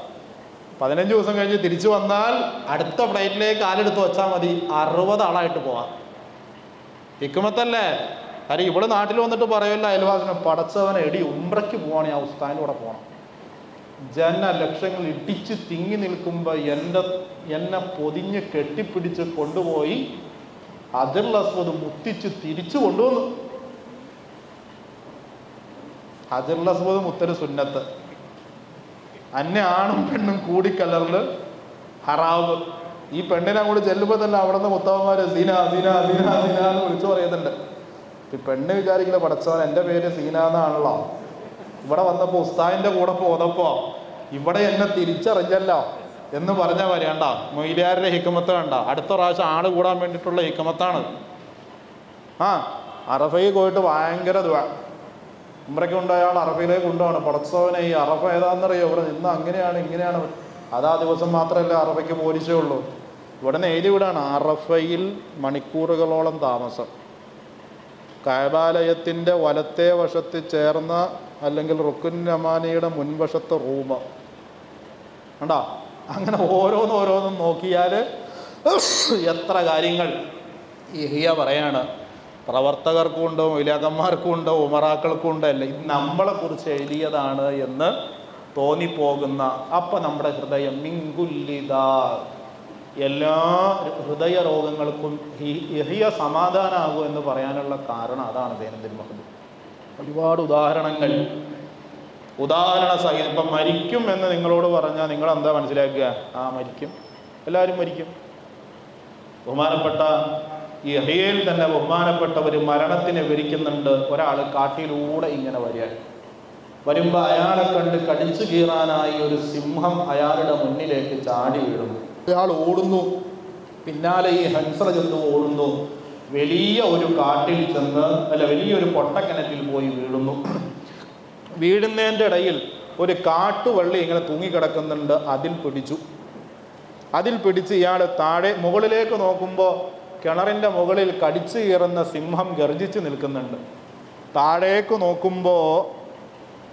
15 ദിവസം കഴിഞ്ഞ് തിരിച്ചു വന്നാൽ അടുത്ത ഫ്ലൈറ്റിലേക്ക് കാലെടുത്ത് വെച്ചാൽ മതി, 60 ആളായിട്ട് പോവാം. ഹിക്മത്തല്ലേ? കാര്യം ഇവിടെ നാട്ടിൽ വന്നിട്ട് പറയുമല്ല അയൽവാസിനെ, പടച്ചവനെ എടി ഉംറയ്ക്ക് പോവാണെങ്കിൽ ആ ഉസ്താദിൻ്റെ കൂടെ പോകണം. ലക്ഷങ്ങൾ ഇടിച്ച് തിങ്ങി നിൽക്കുമ്പോൾ എന്നെ പൊതിഞ്ഞ് കെട്ടിപ്പിടിച്ച് കൊണ്ടുപോയി ഹജറുൽ അസ്വദ് മുത്തിച്ച് തിരിച്ചു കൊണ്ടുവന്നു. ഹജറുൽ അസ്വദ് മുത്തര് സുന്നത്ത്, അന്നെ ആണും പെണ്ണും കൂടിക്കലർന്ന് ഹറാവ്. ഈ പെണ്ണിനെ അങ്ങോട്ട് ചെല്ലുമ്പോൾ തന്നെ അവിടെ നിന്ന് മുത്തവന്മാര് സീന സീന സീന സീന എന്ന് വിളിച്ചു പറയുന്നുണ്ട്. ഈ പെണ്ണ് വിചാരിക്കില്ല, പടച്ചവൻ എൻ്റെ പേര് സീന എന്നാണല്ലോ. ഇവിടെ വന്നപ്പോൾ ഉസ്താദിൻ്റെ കൂടെ പോന്നപ്പോൾ ഇവിടെ എന്നെ തിരിച്ചറിഞ്ഞല്ലോ എന്ന് പറഞ്ഞാൽ വരേണ്ട. മൊയ്ലിയാരുടെ ഹിക്മത്ത് വേണ്ട, അടുത്ത പ്രാവശ്യം ആള് കൂടാൻ വേണ്ടിയിട്ടുള്ള ഹിക്മത്താണ്. അറഫയിൽ പോയിട്ട് ഭയങ്കര ദുആ. ഉംറയ്ക്ക് കൊണ്ടുപോയ ആൾ അറഫയിലേക്ക് കൊണ്ടുപോകണം. പടച്ചവനെ ഈ അറഫ ഏതാണെന്നറിയോ? ഇവിടെ നിന്ന് അങ്ങനെയാണ് ഇങ്ങനെയാണ്. അതാ ദിവസം മാത്രമല്ല അറഫയ്ക്ക് പോലീസേ ഉള്ളൂ. ഇവിടെ നിന്ന് എഴുതി വിടാണ്, അറഫയിൽ മണിക്കൂറുകളോളം താമസം, കഅബാലയത്തിൻ്റെ വലത്തേ വശത്ത് ചേർന്ന അല്ലെങ്കിൽ റുക്കുൻ യമാനിയുടെ മുൻവശത്ത് റൂമ് കണ്ടോ? അങ്ങനെ ഓരോന്നും നോക്കിയാൽ എത്ര കാര്യങ്ങൾ ഇഹ്യ പറയാണ്. പ്രവർത്തകർക്കും ഉണ്ട്, മൗലിയാക്കന്മാർക്കും ഉണ്ട്, ഉമറാക്കൾക്കും ഉണ്ട്. അല്ല, ഇത് നമ്മളെ കുറിച്ച് എഴുതിയതാണ് എന്ന് തോന്നിപ്പോകുന്ന, അപ്പം നമ്മുടെ ഹൃദയം മിങ്കുല്ലിദാ, എല്ലാ ഹൃദയ രോഗങ്ങൾക്കും ഇഹ്യ സമാധാനമാകും എന്ന് പറയാനുള്ള കാരണം അതാണ് ദൈനംദിന മഹദൂർ. ഒരുപാട് ഉദാഹരണ സഹിതം. ഇപ്പം മരിക്കും എന്ന് നിങ്ങളോട് പറഞ്ഞാൽ നിങ്ങൾ എന്താ മനസ്സിലാക്കുക? ആ മരിക്കും, എല്ലാവരും മരിക്കും. ബഹുമാനപ്പെട്ട ഈ യഹ്യയിൽ തന്നെ ബഹുമാനപ്പെട്ടവർ മരണത്തിനെ വിവരിക്കുന്നുണ്ട്. ഒരാൾ കാട്ടിലൂടെ ഇങ്ങനെ വരുമ്പോൾ അയാളെ കണ്ട് കടിച്ചു കീറാനായി ഒരു സിംഹം അയാളുടെ മുന്നിലേക്ക് ചാടി വീഴുന്നു. അയാൾ ഓടുന്നു, പിന്നാലെ ഈ ഹൻസല ചെന്ന് ഓടുന്നു. വലിയ ഒരു കാട്ടിൽ ചെന്ന് വലിയൊരു പൊട്ടക്കിണറ്റിൽ പോയി വീഴുന്നു. വീഴുന്നതിൻ്റെ ഇടയിൽ ഒരു കാട്ടുവള്ളി ഇങ്ങനെ തൂങ്ങിക്കിടക്കുന്നുണ്ട്. അതിൽ പിടിച്ച് ഇയാൾ മുകളിലേക്ക് നോക്കുമ്പോൾ കിണറിൻ്റെ മുകളിൽ കടിച്ചു കീറുന്ന സിംഹം ഗർജിച്ച് നിൽക്കുന്നുണ്ട്. താഴേക്ക് നോക്കുമ്പോൾ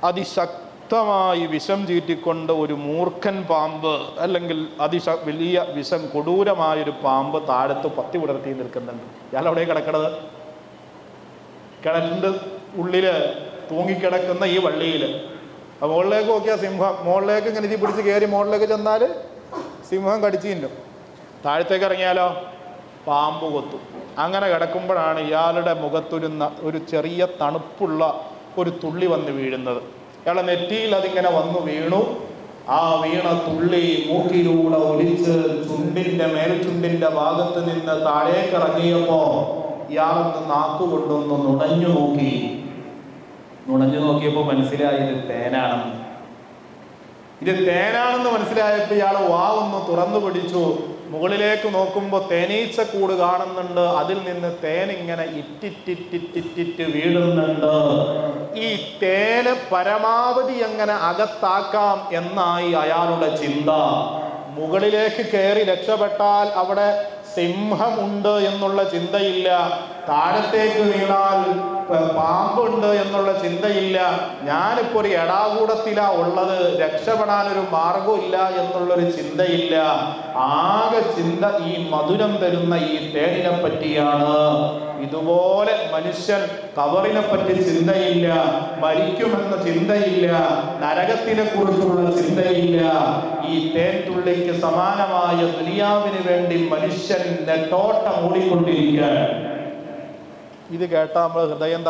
അതിശക്തമായി വിഷം ചീറ്റിക്കൊണ്ട് ഒരു മൂർഖൻ പാമ്പ്, അല്ലെങ്കിൽ വലിയ വിഷം കൊടൂരമായൊരു പാമ്പ് താഴത്ത് പത്തി വിടർത്തി നിൽക്കുന്നുണ്ട്. ഇയാൾ അവിടെ കിടക്കണത് കിണറ്റിൻ്റെ ഉള്ളില് തൂങ്ങിക്കിടക്കുന്ന ഈ വള്ളിയിൽ. മുകളിലേക്ക് നോക്കിയാൽ സിംഹം, മുകളിലേക്ക് ഇങ്ങനെ ഇതി പിടിച്ച് കയറി മുകളിലേക്ക് ചെന്നാൽ സിംഹം കടിച്ചു തിന്നും. താഴത്തേക്ക് ഇറങ്ങിയാലോ പാമ്പ് കൊത്തും. അങ്ങനെ കിടക്കുമ്പോഴാണ് ഇയാളുടെ ഒരു ചെറിയ തണുപ്പുള്ള ഒരു തുള്ളി വന്ന് വീഴുന്നത്. ഇയാളെ നെറ്റിയിൽ അതിങ്ങനെ വന്നു വീണു. ആ വീണ തുള്ളി മൂക്കിലൂടെ ഒലിച്ച് മേൽചുണ്ടിന്റെ ഭാഗത്ത് നിന്ന് താഴേക്ക് ഇറങ്ങിയപ്പോ ഇയാളൊന്ന് നാക്കുകൊണ്ടൊന്ന് നുണഞ്ഞു നോക്കിയപ്പോൾ മനസ്സിലായി ഇത് തേനാണെന്ന് മനസ്സിലായപ്പോൾ ഇയാൾ വാവൊന്ന് തുറന്നു പിടിച്ചു. മുകളിലേക്ക് നോക്കുമ്പോൾ തേനീച്ചക്കൂട് കാണുന്നുണ്ട്. അതിൽ നിന്ന് തേൻ ഇങ്ങനെ ഇറ്റിറ്റിറ്റിറ്റിറ്റ് വീഴുന്നുണ്ട്. ഈ തേന് പരമാവധി എങ്ങനെ അകത്താക്കാം എന്നായി അയാളുടെ ചിന്ത. മുകളിലേക്ക് കയറി രക്ഷപ്പെട്ടാൽ അവിടെ സിംഹമുണ്ട് എന്നുള്ള ചിന്തയില്ല, താഴത്തേക്ക് വീണാൽ പാമ്പുണ്ട് എന്നുള്ള ചിന്തയില്ല. ഞാനിപ്പോൾ ഒരു എടാകൂടത്തിലാ ഉള്ളത്, രക്ഷപ്പെടാനൊരു മാർഗമില്ല എന്നുള്ളൊരു ചിന്തയില്ല. ആകെ ചിന്ത ഈ മധുരം തരുന്ന ഈ തേനിനെ പറ്റിയാണ്. ഇതുപോലെ മനുഷ്യൻ കബറിനെ പറ്റി ചിന്തയില്ല, മരിക്കുമെന്ന ചിന്തയില്ല, നരകത്തിനെ കുറിച്ചുള്ള ചിന്തയില്ല. ഈ തേൻ തുള്ളിക്ക് സമാനമായ ദുനിയാവിന് വേണ്ടി മനുഷ്യൻ നെട്ടോട്ടം ഓടിക്കൊണ്ടിരിക്കുകയാണ്. ഇത് കേട്ടാ നമ്മുടെ ഹൃദയം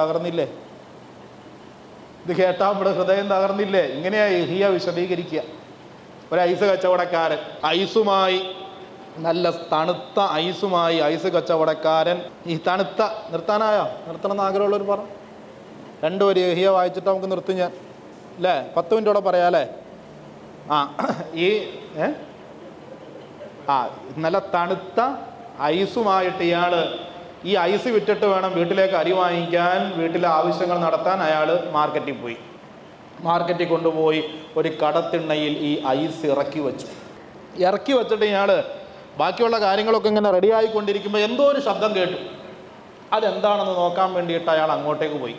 തകർന്നില്ലേ? ഇങ്ങനെയാ യഹ്യ വിശദീകരിക്കുക. ഒരു ഐസ് കച്ചവടക്കാരൻ നല്ല തണുത്ത ഐസ് കച്ചവടക്കാരൻ ഈ നിർത്തണം ആഗ്രഹമുള്ളവർ പറ. രണ്ടുപേര് യഹ്യ വായിച്ചിട്ട് നമുക്ക് നിർത്തും ഞാൻ, അല്ലേ? 10 മിനിറ്റോടെ പറയാല്ലേ? നല്ല തണുത്ത ഐസുമായിട്ട് ഇയാള് ഈ ഐസ് വിറ്റിട്ട് വേണം വീട്ടിലേക്ക് അരി വാങ്ങിക്കാൻ, വീട്ടിലെ ആവശ്യങ്ങൾ നടത്താൻ അയാൾ മാർക്കറ്റിൽ കൊണ്ടുപോയി ഒരു കടത്തിണ്ണയിൽ ഈ ഐസ് ഇറക്കി വെച്ചിട്ട് ഇയാൾ ബാക്കിയുള്ള കാര്യങ്ങളൊക്കെ ഇങ്ങനെ റെഡി ആയിക്കൊണ്ടിരിക്കുമ്പോൾ എന്തോ ഒരു ശബ്ദം കേട്ടു. അതെന്താണെന്ന് നോക്കാൻ വേണ്ടിയിട്ട് അയാൾ അങ്ങോട്ടേക്ക് പോയി.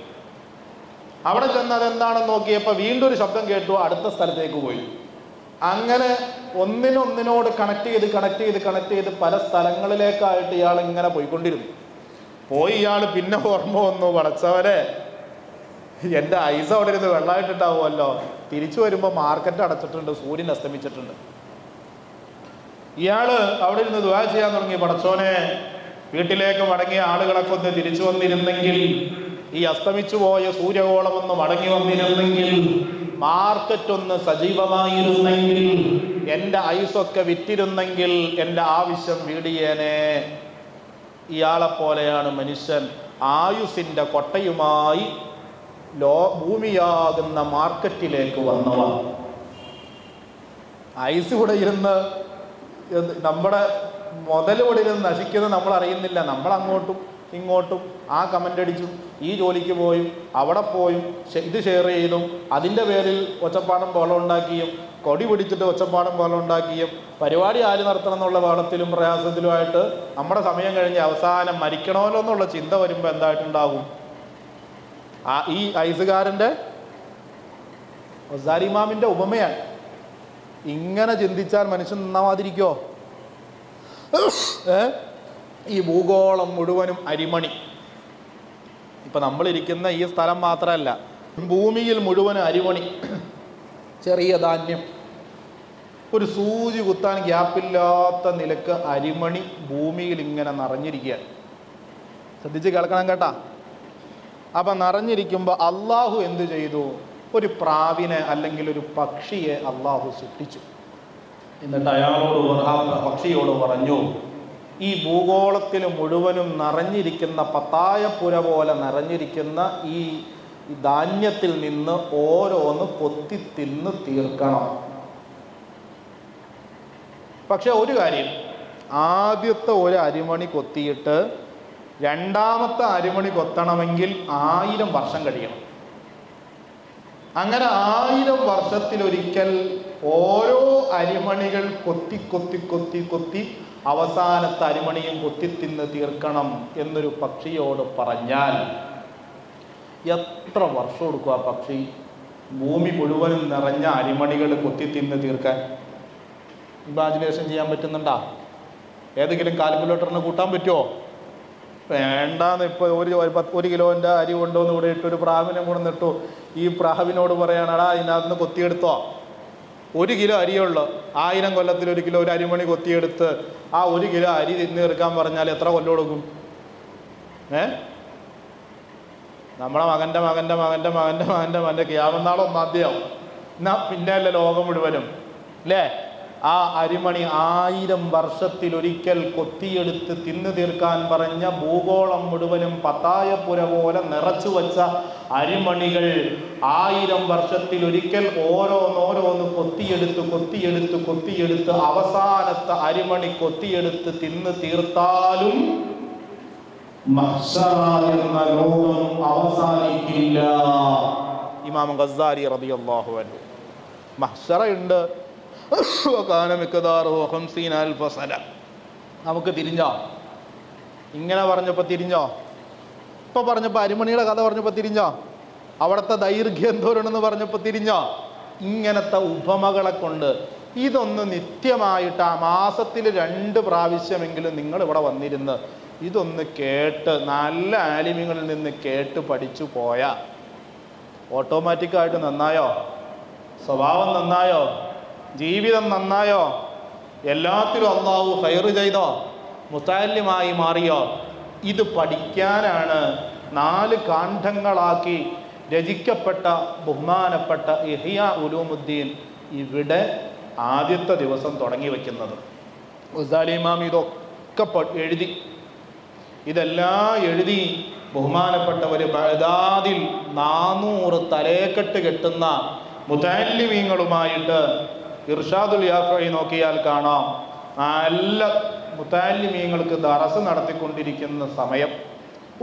അവിടെ ചെന്ന് അതെന്താണെന്ന് നോക്കിയപ്പോൾ വീണ്ടും ഒരു ശബ്ദം കേട്ടു. അടുത്ത സ്ഥലത്തേക്ക് പോയി. അങ്ങനെ ഒന്നിനോട് കണക്ട് ചെയ്ത് പല സ്ഥലങ്ങളിലേക്കായിട്ട് ഇയാൾ ഇങ്ങനെ പോയിക്കൊണ്ടിരുന്നു. ഇയാൾ പിന്നെ ഓർമ്മ വന്നു, പടച്ചവരെ എൻ്റെ ഐസ് അവിടെ ഇരുന്ന് വെള്ളമായിട്ടുണ്ടാവുമല്ലോ. തിരിച്ചു വരുമ്പോൾ മാർക്കറ്റ് അടച്ചിട്ടുണ്ട്, സൂര്യൻ അസ്തമിച്ചിട്ടുണ്ട്. ഇയാള് അവിടെ ഇരുന്ന് ദുആ ചെയ്യാൻ തുടങ്ങി. പടച്ചോനെ, വീട്ടിലേക്ക് മടങ്ങിയ ആളുകളൊക്കെ ഒന്ന് തിരിച്ചു വന്നിരുന്നെങ്കിൽ, ഈ അസ്തമിച്ചു പോയ സൂര്യകോളം ഒന്ന് മടങ്ങി വന്നിരുന്നെങ്കിൽ, മാർക്കറ്റ് ഒന്ന് സജീവമായിരുന്നെങ്കിൽ, എൻ്റെ ഐസൊക്കെ വിറ്റിരുന്നെങ്കിൽ എൻ്റെ ആവശ്യം വീടിയേനെ. ഇയാളെപ്പോലെയാണ് മനുഷ്യൻ. ആയുസിൻ്റെ കൊട്ടയുമായി ഭൂമിയാകുന്ന മാർക്കറ്റിലേക്ക് വന്നവ. ഐസ് കൂടെ ഇരുന്ന് നമ്മുടെ മുതലൂടെ ഇരുന്ന് നശിക്കുന്നത് നമ്മൾ അറിയുന്നില്ല. നമ്മൾ അങ്ങോട്ടും ഇങ്ങോട്ടും ആ കമൻ്റ് അടിച്ചും ഈ ജോലിക്ക് പോയും അവിടെ പോയും ഇത് ഷെയർ ചെയ്തും അതിൻ്റെ പേരിൽ ഒച്ചപ്പാടും ബഹളം ഉണ്ടാക്കിയും കൊടി പിടിച്ചിട്ട് ഒച്ചപ്പാടും ബഹളം ഉണ്ടാക്കിയും പരിപാടി ആര് നടത്തണം എന്നുള്ള ബഹളത്തിലും പ്രയാസത്തിലുമായിട്ട് നമ്മുടെ സമയം കഴിഞ്ഞ് അവസാനം മരിക്കണമല്ലോ എന്നുള്ള ചിന്ത വരുമ്പോൾ എന്തായിട്ടുണ്ടാകും? ഈ ഐസുകാരൻ്റെ ഗസാലി ഇമാമിൻ്റെ ഉപമയാണ്. ഇങ്ങനെ ചിന്തിച്ചാൽ മനുഷ്യൻ നന്നാവാതിരിക്കോ? ഈ ഭൂഗോളം മുഴുവനും അരിമണി. ഇപ്പം നമ്മളിരിക്കുന്ന ഈ സ്ഥലം മാത്രമല്ല, ഭൂമിയിൽ മുഴുവനും അരിമണി, ചെറിയ ധാന്യം, ഒരു സൂചി കുത്താൻ ഗ്യാപ്പില്ലാത്ത നിലക്ക് അരിമണി ഭൂമിയിൽ ഇങ്ങനെ നിറഞ്ഞിരിക്കുകയാണ്. ശ്രദ്ധിച്ച് കേൾക്കണം കേട്ടാ. അപ്പം നിറഞ്ഞിരിക്കുമ്പോൾ അള്ളാഹു എന്തു ചെയ്തു? ഒരു പ്രാവിനെ അല്ലെങ്കിൽ ഒരു പക്ഷിയെ അള്ളാഹു സൃഷ്ടിച്ചു. എന്നിട്ട് അയാളോട് ആ പക്ഷിയോട് പറഞ്ഞു, ഈ ഭൂഗോളത്തിൽ മുഴുവനും നിറഞ്ഞിരിക്കുന്ന പത്തായപ്പുര പോലെ നിറഞ്ഞിരിക്കുന്ന ഈ ധാന്യത്തിൽ നിന്ന് ഓരോന്ന് കൊത്തി തിന്ന് തീർക്കണം. പക്ഷെ ഒരു കാര്യം, ആദ്യത്തെ ഒരു അരിമണി കൊത്തിയിട്ട് രണ്ടാമത്തെ അരിമണി കൊത്തണമെങ്കിൽ 1000 വർഷം കഴിയണം. അങ്ങനെ 1000 വർഷത്തിലൊരിക്കൽ ഓരോ അരിമണികൾ കൊത്തി കൊത്തി കൊത്തി കൊത്തി അവസാനത്തെ അരിമണിയും കൊത്തി തിന്ന് തീർക്കണം എന്നൊരു പക്ഷിയോട് പറഞ്ഞാൽ എത്ര വർഷം എടുക്കും ആ പക്ഷി ഭൂമി മുഴുവനും നിറഞ്ഞ അരിമണികൾ കൊത്തി തിന്ന് തീർക്കാൻ? ഇമാജിനേഷൻ ചെയ്യാൻ പറ്റുന്നുണ്ടോ? ഏതെങ്കിലും കാൽക്കുലേറ്ററിന് കൂട്ടാൻ പറ്റുമോ? വേണ്ടാന്ന്. ഇപ്പോൾ ഒരു കിലോൻ്റെ അരി കൊണ്ടുവന്ന് ഇവിടെ ഇട്ട് ഒരു പ്രാവിനെ കൂടെ നിട്ടു. ഈ പ്രാവിനോട് പറയാനടാ ഇതിനകത്ത് കൊത്തിയെടുത്തോ. 1 കിലോ അരിയുള്ളൂ, 1000 കൊല്ലത്തിൽ 1 കിലോ ഒരു അരിമണി കൊത്തിയെടുത്ത് ആ 1 കിലോ അരി തിന്ന് തീർക്കാൻ പറഞ്ഞാൽ എത്ര കൊല്ലം കൊടുക്കും? നമ്മളെ മകൻ്റെ മകൻ്റെ മകൻ്റെ മകൻ്റെ മകൻ്റെ മകൻ്റെ ക്യാമനാളെ 1-ാം തീയതിയാവും. എന്നാൽ പിന്നെ അല്ലേ ലോകം മുഴുവനും അല്ലേ? ആ അരിമണി 1000 വർഷത്തിലൊരിക്കൽ കൊത്തിയെടുത്ത് തിന്നു തീർക്കാൻ പറഞ്ഞ ഭൂഗോളം മുഴുവനും പത്തായപ്പുര പോലെ നിറച്ചു വച്ച അരിമണികൾ 1000 വർഷത്തിലൊരിക്കൽ ഓരോന്നോരോന്ന് കൊത്തിയെടുത്ത് കൊത്തിയെടുത്ത് കൊത്തിയെടുത്ത് അവസാനത്തെ അരിമണി കൊത്തിയെടുത്ത് തിന്നു തീർത്താലും എന്ന ലോകം അവസാനിക്കില്ല. ഇമാം ഗസ്സാലി റളിയല്ലാഹു അൻഹു. മഹ്ശറ ഉണ്ട്, നമുക്ക് തിരിഞ്ഞോ? ഇങ്ങനെ പറഞ്ഞപ്പോൾ തിരിഞ്ഞോ? ഇപ്പൊ പറഞ്ഞപ്പോൾ അരിമണിയുടെ കഥ പറഞ്ഞപ്പോൾ തിരിഞ്ഞോ? അവിടുത്തെ ദൈർഘ്യം എന്തോരണെന്ന് പറഞ്ഞപ്പോൾ തിരിഞ്ഞോ? ഇങ്ങനത്തെ ഉപമകളെ കൊണ്ട് ഇതൊന്ന് നിത്യമായിട്ട് ആ മാസത്തിൽ 2 പ്രാവശ്യമെങ്കിലും നിങ്ങൾ ഇവിടെ വന്നിരുന്ന് ഇതൊന്ന് കേട്ട് നല്ല ആലിമ്യങ്ങളിൽ നിന്ന് കേട്ട് പഠിച്ചു പോയാൽ ഓട്ടോമാറ്റിക്കായിട്ട് നന്നായോ? സ്വഭാവം നന്നായോ? ജീവിതം നന്നായോ? എല്ലാത്തിലും അള്ളാഹു ഖൈറ് ചെയ്തോ? മുതഅല്ലിമായി മാറിയോ? ഇത് പഠിക്കാനാണ് 4 കാണ്ഡങ്ങളാക്കി രചിക്കപ്പെട്ട ബഹുമാനപ്പെട്ട ഇഹ്യാ ഉലൂമുദ്ദീൻ ഇവിടെ ആദ്യത്തെ ദിവസം തുടങ്ങി വയ്ക്കുന്നത്. ഗസാലി ഇമാം ഇതൊക്കെ എഴുതി, ഇതെല്ലാം എഴുതി ബഹുമാനപ്പെട്ടവർ ബഗ്ദാദിൽ 400 തലേക്കെട്ട് കെട്ടുന്ന മുതഅല്ലിമീങ്ങളുമായിട്ട് ഇർഷാദുൽ യാഫഈ നോക്കിയാൽ കാണാം. നല്ല മുതഅല്ലിമീങ്ങൾക്ക് ദറസ് നടത്തിക്കൊണ്ടിരിക്കുന്ന സമയം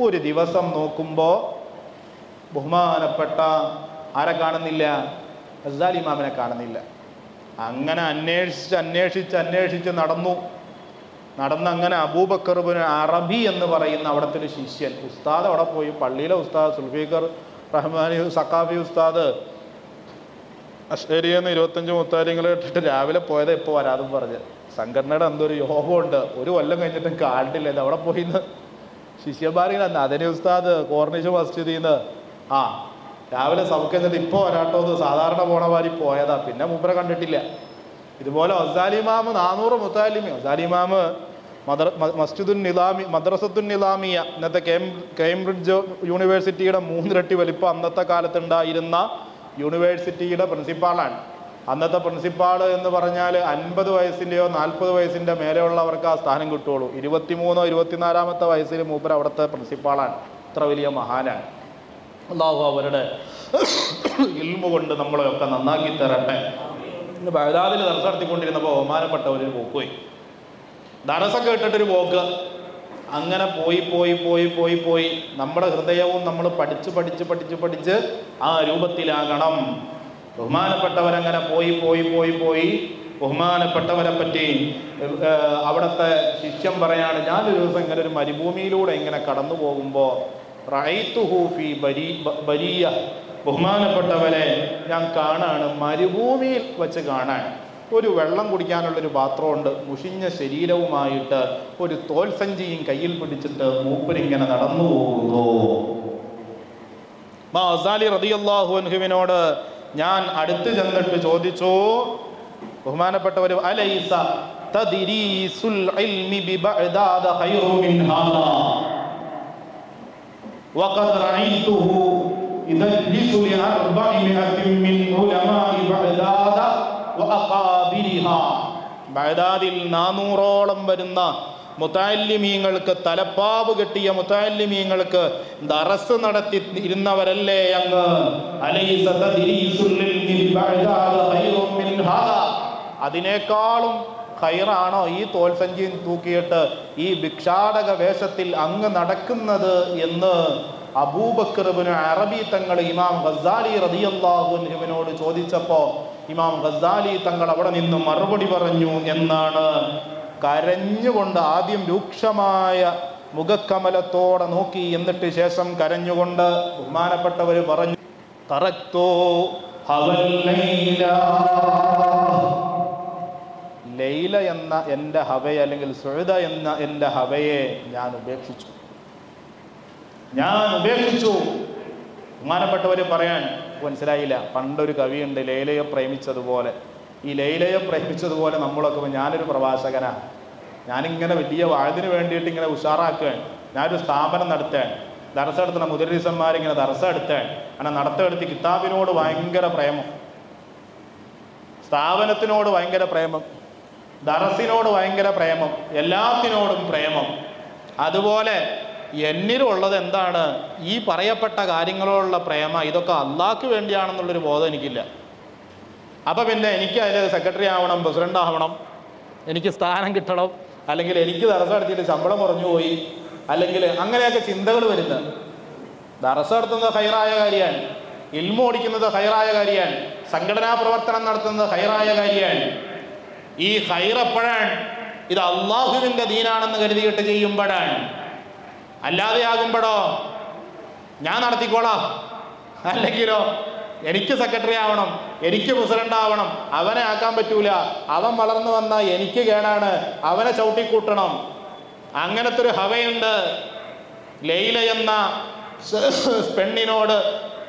ഒരു ദിവസം നോക്കുമ്പോൾ ബഹുമാനപ്പെട്ട ആരെ കാണുന്നില്ല? ഗസാലി ഇമാമിനെ കാണുന്നില്ല. അങ്ങനെ അന്വേഷിച്ച് നടന്നങ്ങനെ അബൂബക്കർ ഇബ്നു അറബി എന്ന് പറയുന്ന അവിടുത്തെ ഒരു ശിഷ്യൻ ഉസ്താദ് അവിടെ പോയി. പള്ളിയിലെ ഉസ്താദ് സുൽഫീഖർ റഹ്മാനി സഖാഫി ഉസ്താദ് അശ്ശേരിയെന്ന് 25 മുത്താലിങ്ങളെ ഇട്ടിട്ട് രാവിലെ പോയത് ഇപ്പോൾ വരാതും പറഞ്ഞ് സംഘടനയുടെ എന്തൊരു യോഗമുണ്ട്, 1 കൊല്ലം കഴിഞ്ഞിട്ടും കാണില്ല. ഇത് അവിടെ പോയിന്ന് ശിഷ്യന്മാരിൽ അതിനെ ഉസ്താദ് കോർണിഷ് മസ്ജിദിൽ നിന്ന് രാവിലെ സഭയ്ക്ക് എന്നിട്ട് ഇപ്പോൾ വരാട്ടോ എന്ന് സാധാരണ പോണ മാതിരി പോയതാ. പിന്നെ മൂപ്പരെ കണ്ടിട്ടില്ല. ഇതുപോലെ ഗസാലി ഇമാം 400 മുതഅല്ലിമി. ഗസാലി ഇമാം മസ്ജിദുൻ നിലാമി മദ്രസത്തുൻ നിലാമിയ ഇന്നത്തെ കേംബ്രിഡ്ജ് യൂണിവേഴ്സിറ്റിയുടെ 3 ഇരട്ടി വലിപ്പം അന്നത്തെ കാലത്തുണ്ടായിരുന്ന യൂണിവേഴ്സിറ്റിയുടെ പ്രിൻസിപ്പാളാണ്. അന്നത്തെ പ്രിൻസിപ്പാൾ എന്ന് പറഞ്ഞാൽ 50 വയസ്സിൻ്റെയോ 40 വയസ്സിൻ്റെ മേലെയുള്ളവർക്ക് ആ സ്ഥാനം കിട്ടുള്ളൂ. 23 24 വയസ്സിൽ മൂപ്പർ അവിടുത്തെ പ്രിൻസിപ്പാളാണ്. ഇത്ര വലിയ മഹാനാണ്. അല്ലാഹു അവരുടെ ഇൽമു കൊണ്ട് നമ്മളെയൊക്കെ നന്നാക്കി തരട്ടെ. ഇന്ന് ബഗ്ദാദിൽ ദർസ് നടത്തിക്കൊണ്ടിരുന്നപ്പോൾ ബഹുമാനപ്പെട്ട ഒരു പോക്ക് പോയി. ദർസൊക്കെ ഇട്ടിട്ടൊരു പോക്ക്. അങ്ങനെ പോയി നമ്മുടെ ഹൃദയവും നമ്മൾ പഠിച്ച് ആ രൂപത്തിലാകണം. ബഹുമാനപ്പെട്ടവരങ്ങനെ പോയി ബഹുമാനപ്പെട്ടവരെ പറ്റി അവിടുത്തെ ശിഷ്യൻ പറയാണ്, ഞാനൊരു ദിവസം ഇങ്ങനെ ഒരു മരുഭൂമിയിലൂടെ ഇങ്ങനെ കടന്നു പോകുമ്പോൾ റഅയ്തുഹു ഫീ ബരിയ, ബഹുമാനപ്പെട്ടവരെ ഞാൻ കാണാണ് മരുഭൂമിയിൽ വെച്ച് കാണാൻ ഒരു വെള്ളം കുടിക്കാനുള്ളൊരു പാത്രമുണ്ട്. മുഷിഞ്ഞ ശരീരവുമായിട്ട് ഒരു തോൽസഞ്ചിയും കയ്യിൽ പിടിച്ചിട്ട് മൂപ്പരിങ്ങനെ നടന്നു പോകുന്നു. ഗസാലി റളിയല്ലാഹു അൻഹുവിനോട് ഞാൻ അടുത്ത് ചെന്നിട്ട് ചോദിച്ചു, ബഹുമാനപ്പെട്ടവർ, അലൈസ തദ്രീസുൽ ഇൽമി ബിബഗ്ദാദ ഖൈറു മിൻ ഹാദാ, വഖദ് റഅയ്തുഹു യദരിസു ലി400 മിൻ ഉലമാഇ ബഗ്ദാദ വഅഖാബിരിഹാ. ബഗ്ദാദിൽ 400ഓളം വരുന്ന മുതഅല്ലിമീങ്ങൾക്ക്, തലപ്പാവ് കെട്ടിയ മുതഅല്ലിമീങ്ങൾക്ക് ദറസ് നടത്തി ഇരുന്നവരല്ലേ അങ്ങ്? അലൈസ തദ്രീസുൽ ഇൽമി ബഅദാദ ഖൈറും മിൻ ഹാദാ. അതിനേക്കാളും ഖൈറാണോ ഈ തോൽസഞ്ചിയും തൂക്കിയിട്ട് ഈ ഭിക്ഷാടക വേഷത്തിൽ അങ്ങ് നടക്കുന്നത് എന്ന് അബൂബക്കർ ഇബ്നു അറബി തങ്ങൾ ഇമാം ഗസാലി റളിയല്ലാഹു അൻഹുവിനോട് ചോദിച്ചപ്പോൾ ഇമാം ഗസാലി തങ്ങൾ അവിടെ നിന്ന് മറുപടി പറഞ്ഞു എന്നാണ്. കരഞ്ഞുകൊണ്ട്, ആദ്യം രൂക്ഷമായ മുഖക്കമലത്തോടെ നോക്കി, എന്നിട്ട് ശേഷം കരഞ്ഞുകൊണ്ട് ബഹുമാനപ്പെട്ടവർ പറഞ്ഞു, തറക്തോ ഹവൽ ലൈല, ലൈല എന്ന എൻ്റെ ഹവയെ, അല്ലെങ്കിൽ സുഹദ എന്ന എൻ്റെ ഹവയെ ഞാൻ ഉപേക്ഷിച്ചു. ബഹുമാനപ്പെട്ടവർ പറയാൻ മനസ്സിലായില്ല. പണ്ടൊരു കവിയുണ്ട്, ലൈലയെ പ്രേമിച്ചതുപോലെ. ഈ ലൈലയെ പ്രേമിച്ചതുപോലെ നമ്മളൊക്കെ, ഞാനൊരു പ്രഭാഷകനാണ്, ഞാനിങ്ങനെ വലിയ വാഴത്തിന് വേണ്ടിയിട്ട് ഇങ്ങനെ ഉഷാറാക്കുകയാണ്. ഞാനൊരു സ്ഥാപനം നടത്തുകയാണ്, ദർസ എടുത്തുന്ന മുദരിസന്മാരിങ്ങനെ ദർസ എടുത്തുകയാണ്. അങ്ങനെ നടത്തെടുത്ത് കിതാബിനോട് ഭയങ്കര പ്രേമം, സ്ഥാപനത്തിനോട് ഭയങ്കര പ്രേമം, ദർസിനോട് ഭയങ്കര പ്രേമം, എല്ലാത്തിനോടും പ്രേമം. അതുപോലെ എന്നിലുള്ളത് എന്താണ്? ഈ പറയപ്പെട്ട കാര്യങ്ങളോടുള്ള പ്രേമ. ഇതൊക്കെ അള്ളാഹ്ക്ക് വേണ്ടിയാണെന്നുള്ളൊരു ബോധം എനിക്കില്ല. അപ്പം പിന്നെ എനിക്ക് അതിൽ സെക്രട്ടറി ആവണം, പ്രസിഡന്റ് ആവണം, എനിക്ക് സ്ഥാനം കിട്ടണം, അല്ലെങ്കിൽ എനിക്ക് ദർസ നടത്തിയിട്ട് ശമ്പളം കുറഞ്ഞു പോയി, അല്ലെങ്കിൽ അങ്ങനെയൊക്കെ ചിന്തകൾ വരുന്നത്. ദർസ നടത്തുന്നത് ഹൈറായ കാര്യമാണ്, ഇൽമു ഓടിക്കുന്നത് ഹൈറായ കാര്യമാണ്, സംഘടനാ പ്രവർത്തനം നടത്തുന്നത് ഹൈറായ കാര്യമാണ്. ഈ ഹൈർ എപ്പോഴാണ്? ഇത് അള്ളാഹുവിൻ്റെ ദീനാണെന്ന് കരുതിയിട്ട് ചെയ്യുമ്പോഴാണ്. അല്ലാതെ ആകുമ്പോഴോ ഞാൻ നടത്തിക്കോളാം, അല്ലെങ്കിലോ എനിക്ക് സെക്രട്ടറി ആവണം, എനിക്ക് പ്രസിഡന്റ് ആവണം, അവനെ ആക്കാൻ പറ്റൂല, അവൻ വളർന്നു വന്നാൽ എനിക്ക് കേടാണ്, അവനെ ചവിട്ടിക്കൂട്ടണം. അങ്ങനത്തെ ഒരു ഹവയുണ്ട്. ലൈല എന്ന പെണ്ണിനോട്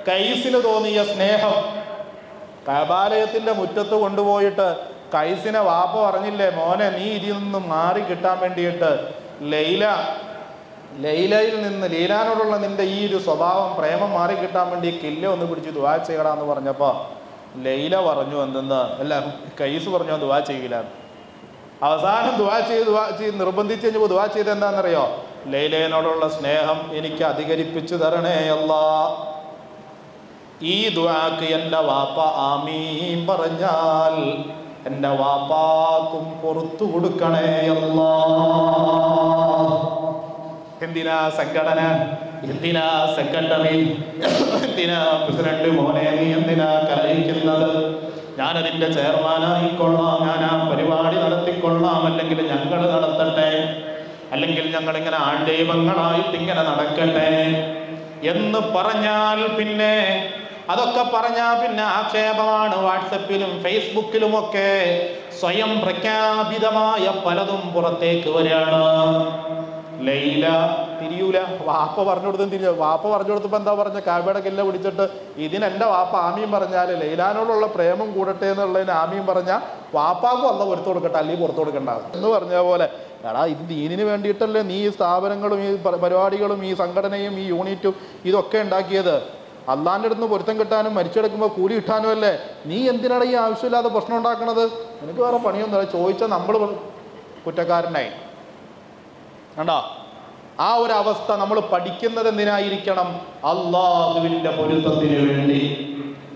കൈസിന് തോന്നിയ സ്നേഹം. കഅബാലയത്തിൻ്റെ മുറ്റത്ത് കൊണ്ടുപോയിട്ട് കൈസിനെ വാപ്പ പറഞ്ഞില്ലേ, മോനെ നീ ഇതിൽ നിന്നും മാറി കിട്ടാൻ വേണ്ടിയിട്ട് ലൈലയിൽ നിന്ന്, ലീലാനോടുള്ള നിന്റെ ഈ ഒരു സ്വഭാവം, പ്രേമം മാറി കിട്ടാൻ വേണ്ടി കില്ല ഒന്ന് പിടിച്ച് ദുആ ചെയ്യടാന്ന് പറഞ്ഞപ്പോൾ ലൈല പറഞ്ഞു എന്തെന്ന്, അല്ല കൈസ് പറഞ്ഞു ദുആ ചെയ്യില്ല. അവസാനം ദുആ ചെയ്ത് നിർബന്ധിച്ച് കഴിഞ്ഞപ്പോൾ ദുആ ചെയ്ത് എന്താണെന്നറിയോ? ലൈലയോടുള്ള സ്നേഹം എനിക്ക് അധികരിപ്പിച്ചു തരണേ അല്ലാ. ഈ ദുആക്ക് എൻ്റെ വാപ്പ ആമീൻ പറഞ്ഞാൽ എൻ്റെ വാപ്പാക്കും പുറത്തു കൊടുക്കണേ അല്ലാ. എന്തിനാ സംഘടന, എന്തിനാ സെക്രട്ടറി, എന്തിനാ പ്രസിഡന്റ്, മോനെ നീ എന്തിനാ കലയിക്കുന്നത്? ഞാനതിൻ്റെ ചെയർമാനായിക്കൊള്ളാം, ഞാൻ ആ പരിപാടി നടത്തിക്കൊള്ളാം, അല്ലെങ്കിൽ ഞങ്ങൾ നടത്തട്ടെ, അല്ലെങ്കിൽ ഞങ്ങളിങ്ങനെ ആൾദൈവങ്ങളായിട്ട് ഇങ്ങനെ നടക്കട്ടെ എന്ന് പറഞ്ഞാൽ പിന്നെ അതൊക്കെ പറഞ്ഞാൽ പിന്നെ ആക്ഷേപമാണ്. വാട്സപ്പിലും ഫേസ്ബുക്കിലുമൊക്കെ സ്വയം പ്രഖ്യാപിതമായ പലതും പുറത്തേക്ക് വരികയാണ്. ലൈല തിരിയൂല, വാപ്പ പറഞ്ഞു കൊടുത്തും തിരിഞ്ഞു. വാപ്പ പറഞ്ഞു കൊടുത്തപ്പോൾ എന്താ പറഞ്ഞ, കാബയുടെ കില്ല പിടിച്ചിട്ട് ഇതിനെൻ്റെ വാപ്പ ആമീൻ പറഞ്ഞാൽ ലൈലാനോടുള്ള പ്രേമം കൂടട്ടെ എന്നുള്ളതിന് ആമീൻ പറഞ്ഞാൽ വാപ്പാക്കും അല്ല പുറത്തു കൊടുക്കട്ടെ, അല്ലെങ്കിൽ പുറത്തു കൊടുക്കണ്ടാകും എന്ന് പറഞ്ഞ പോലെ. എടാ, ഇത് ദീനിന് വേണ്ടിയിട്ടല്ലേ നീ ഈ സ്ഥാപനങ്ങളും ഈ പരിപാടികളും ഈ സംഘടനയും ഈ യൂണിറ്റും ഇതൊക്കെ ഉണ്ടാക്കിയത്? അള്ളാൻ്റെ അടുത്ത് പൊരുത്തം കിട്ടാനും മരിച്ചെടുക്കുമ്പോൾ കൂലി കിട്ടാനും അല്ലേ? നീ എന്തിനാണ് ഈ ആവശ്യമില്ലാതെ പ്രശ്നം ഉണ്ടാക്കണത്? നിനക്ക് വേറെ പണിയൊന്നുമില്ല. ചോദിച്ചാൽ നമ്മൾ കുറ്റക്കാരനായി. കണ്ടോ ആ ഒരു അവസ്ഥ? നമ്മൾ പഠിക്കുന്നത് എന്തിനായിരിക്കണം? അള്ളാഹുവിൻ്റെ പൊരുത്തത്തിന് വേണ്ടി.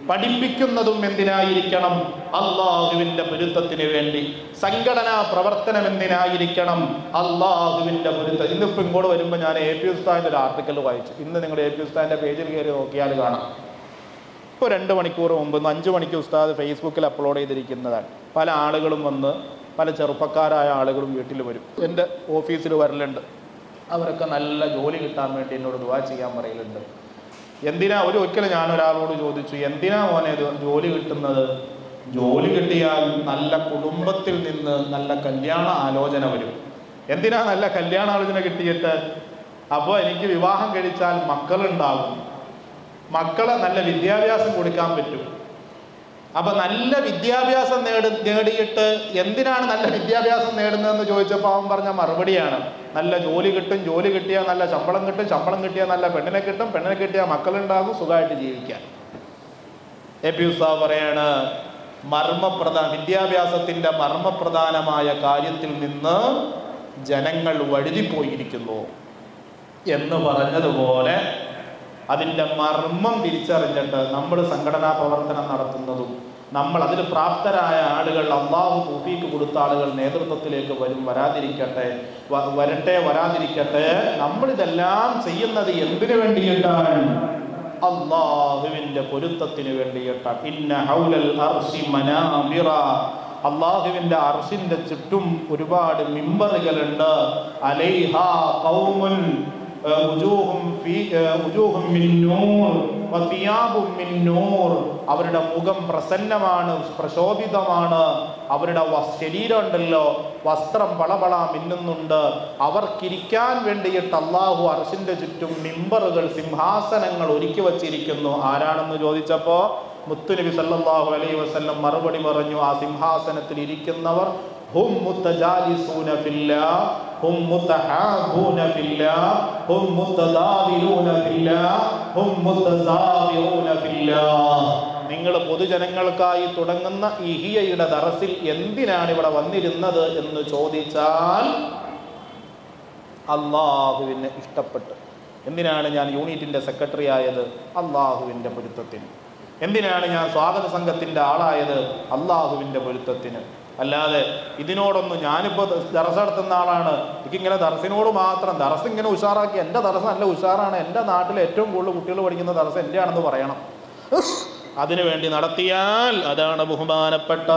പഠിപ്പിക്കുന്നതും എന്തിനായിരിക്കണം? അള്ളാഹുവിൻ്റെ പൊരുത്തത്തിന് വേണ്ടി. സംഘടനാ പ്രവർത്തനം എന്തിനായിരിക്കണം? അള്ളാഹുവിൻ്റെ പൊരുത്തം. ഇന്നിപ്പോൾ ഇങ്ങോട്ട് വരുമ്പോൾ ഞാൻ എ പി ഉസ്താദിൻ്റെ ഒരു ആർട്ടിക്കൽ വായിച്ചു. ഇന്ന് നിങ്ങൾ എ പി ഉസ്താദിൻ്റെ പേജിൽ കയറി നോക്കിയാൽ കാണാം. ഇപ്പോൾ 2 മണിക്കൂർ മുമ്പ് 5 മണിക്ക് ഉസ്താദ് ഫേസ്ബുക്കിൽ അപ്ലോഡ് ചെയ്തിരിക്കുന്നതാണ്. പല ആളുകളും വന്ന്, പല ചെറുപ്പക്കാരായ ആളുകളും വീട്ടിൽ വരും, എൻ്റെ ഓഫീസിൽ വരലുണ്ട്. അവരൊക്കെ നല്ല ജോലി കിട്ടാൻ വേണ്ടി എന്നോട് ദുആ ചെയ്യാൻ പറയലുണ്ട്. എന്തിനാ? ഒരിക്കലും ഞാനൊരാളോട് ചോദിച്ചു, എന്തിനാ മോനെ ജോലി കിട്ടുന്നത്? ജോലി കിട്ടിയാൽ നല്ല കുടുംബത്തിൽ നിന്ന് നല്ല കല്യാണ ആലോചന വരും. എന്തിനാ നല്ല കല്യാണ ആലോചന കിട്ടിയിട്ട്? അപ്പോൾ എനിക്ക് വിവാഹം കഴിച്ചാൽ മക്കളുണ്ടാകും, മക്കളെ നല്ല വിദ്യാഭ്യാസം കൊടുക്കാൻ പറ്റും. അപ്പൊ നല്ല വിദ്യാഭ്യാസം നേടിയിട്ട് എന്തിനാണ് നല്ല വിദ്യാഭ്യാസം നേടുന്നതെന്ന് ചോദിച്ചപ്പോൾ അവൻ പറഞ്ഞ മറുപടിയാണ്, നല്ല ജോലി കിട്ടും, ജോലി കിട്ടിയാൽ നല്ല ശമ്പളം കിട്ടും, ശമ്പളം കിട്ടിയാൽ നല്ല പെണ്ണിനെ കിട്ടും, പെണ്ണിനെ കിട്ടിയാൽ മക്കളുണ്ടാകും, സുഖമായിട്ട് ജീവിക്കാൻ. എ പി ഉസ്താദ് പറയാണ്, വിദ്യാഭ്യാസത്തിന്റെ മർമ്മപ്രധാനമായ കാര്യത്തിൽ നിന്ന് ജനങ്ങൾ വഴുതിപ്പോയിരിക്കുന്നു എന്ന് പറഞ്ഞതുപോലെ അതിൻ്റെ മർമ്മം തിരിച്ചറിഞ്ഞിട്ട് നമ്മൾ സംഘടനാ പ്രവർത്തനം നടത്തുന്നതും നമ്മൾ അതിൽ പ്രാപ്തരായ ആളുകൾ, അള്ളാഹു തൗഫീക്ക് കൊടുത്ത ആളുകൾ നേതൃത്വത്തിലേക്ക് വരാതിരിക്കട്ടെ. നമ്മളിതെല്ലാം ചെയ്യുന്നത് എന്തിനു വേണ്ടിയിട്ടാണ്? അള്ളാഹുവിൻ്റെ പൊരുത്തത്തിന് വേണ്ടിയിട്ടാണ്. ഇന്ന ഹൗലൽ അർശി മനാബിറ, അള്ളാഹുവിൻ്റെ അർശിൻ്റെ ചുറ്റും ഒരുപാട് മിമ്പറുകളുണ്ട്. അലൈഹാ ഖൗമുൻ അവരുടെ മുഖം പ്രസന്നമാണ്, പ്രശോഭിതമാണ്. അവരുടെ ശരീരം ഉണ്ടല്ലോ, വസ്ത്രം പളപള മിന്നുന്നുണ്ട്. അവർക്കിരിക്കാൻ വേണ്ടിയിട്ട് അള്ളാഹു അർശിന്റെ ചുറ്റും മിമ്പറുകൾ, സിംഹാസനങ്ങൾ ഒരുക്കി വച്ചിരിക്കുന്നു. ആരാണെന്ന് ചോദിച്ചപ്പോ മുത്തുനബി സല്ലല്ലാഹു അലൈഹി വസല്ലം മറുപടി പറഞ്ഞു, ആ സിംഹാസനത്തിൽ ഇരിക്കുന്നവർ ഹും മുത്തജാലിസൂന ഫില്ലാഹ്, ഹും മുതഹാബൂന ഫില്ലാഹ്, ഹും മുതദാവിലൂന ഫില്ലാഹ്, ഹും മുതസാവിറൂന ഫില്ലാഹ്. നിങ്ങൾ പൊതുജനങ്ങൾക്കായി തുടങ്ങുന്ന ഇഹിയയുടെ ദറസിൽ എന്തിനാണ് ഇവിടെ വന്നിരുന്നത് എന്ന് ചോദിച്ചാൽ അള്ളാഹുവിനെ ഇഷ്ടപ്പെട്ട്. എന്തിനാണ് ഞാൻ യൂണിറ്റിന്റെ സെക്രട്ടറി ആയത്? അള്ളാഹുവിൻ്റെ പൊരുത്തത്തിന്. എന്തിനാണ് ഞാൻ സ്വാഗത സംഘത്തിന്റെ ആളായത്? അള്ളാഹുവിൻ്റെ പൊരുത്തത്തിന്. അല്ലാതെ ഇതിനോടൊന്നും, ഞാനിപ്പോൾ ദറസ് നടത്തുന്ന ആളാണ്, എനിക്കിങ്ങനെ ദറസിനോട് മാത്രം, ദറസ് ഇങ്ങനെ ഉഷാറാക്കി, എൻ്റെ ദറസ് നല്ല ഉഷാറാണ്, എൻ്റെ നാട്ടിൽ ഏറ്റവും കൂടുതൽ കുട്ടികൾ പഠിക്കുന്ന ദറസ് എൻ്റെ ആണെന്ന് പറയണം. അതിനുവേണ്ടി നടത്തിയാൽ അതാണ് ബഹുമാനപ്പെട്ട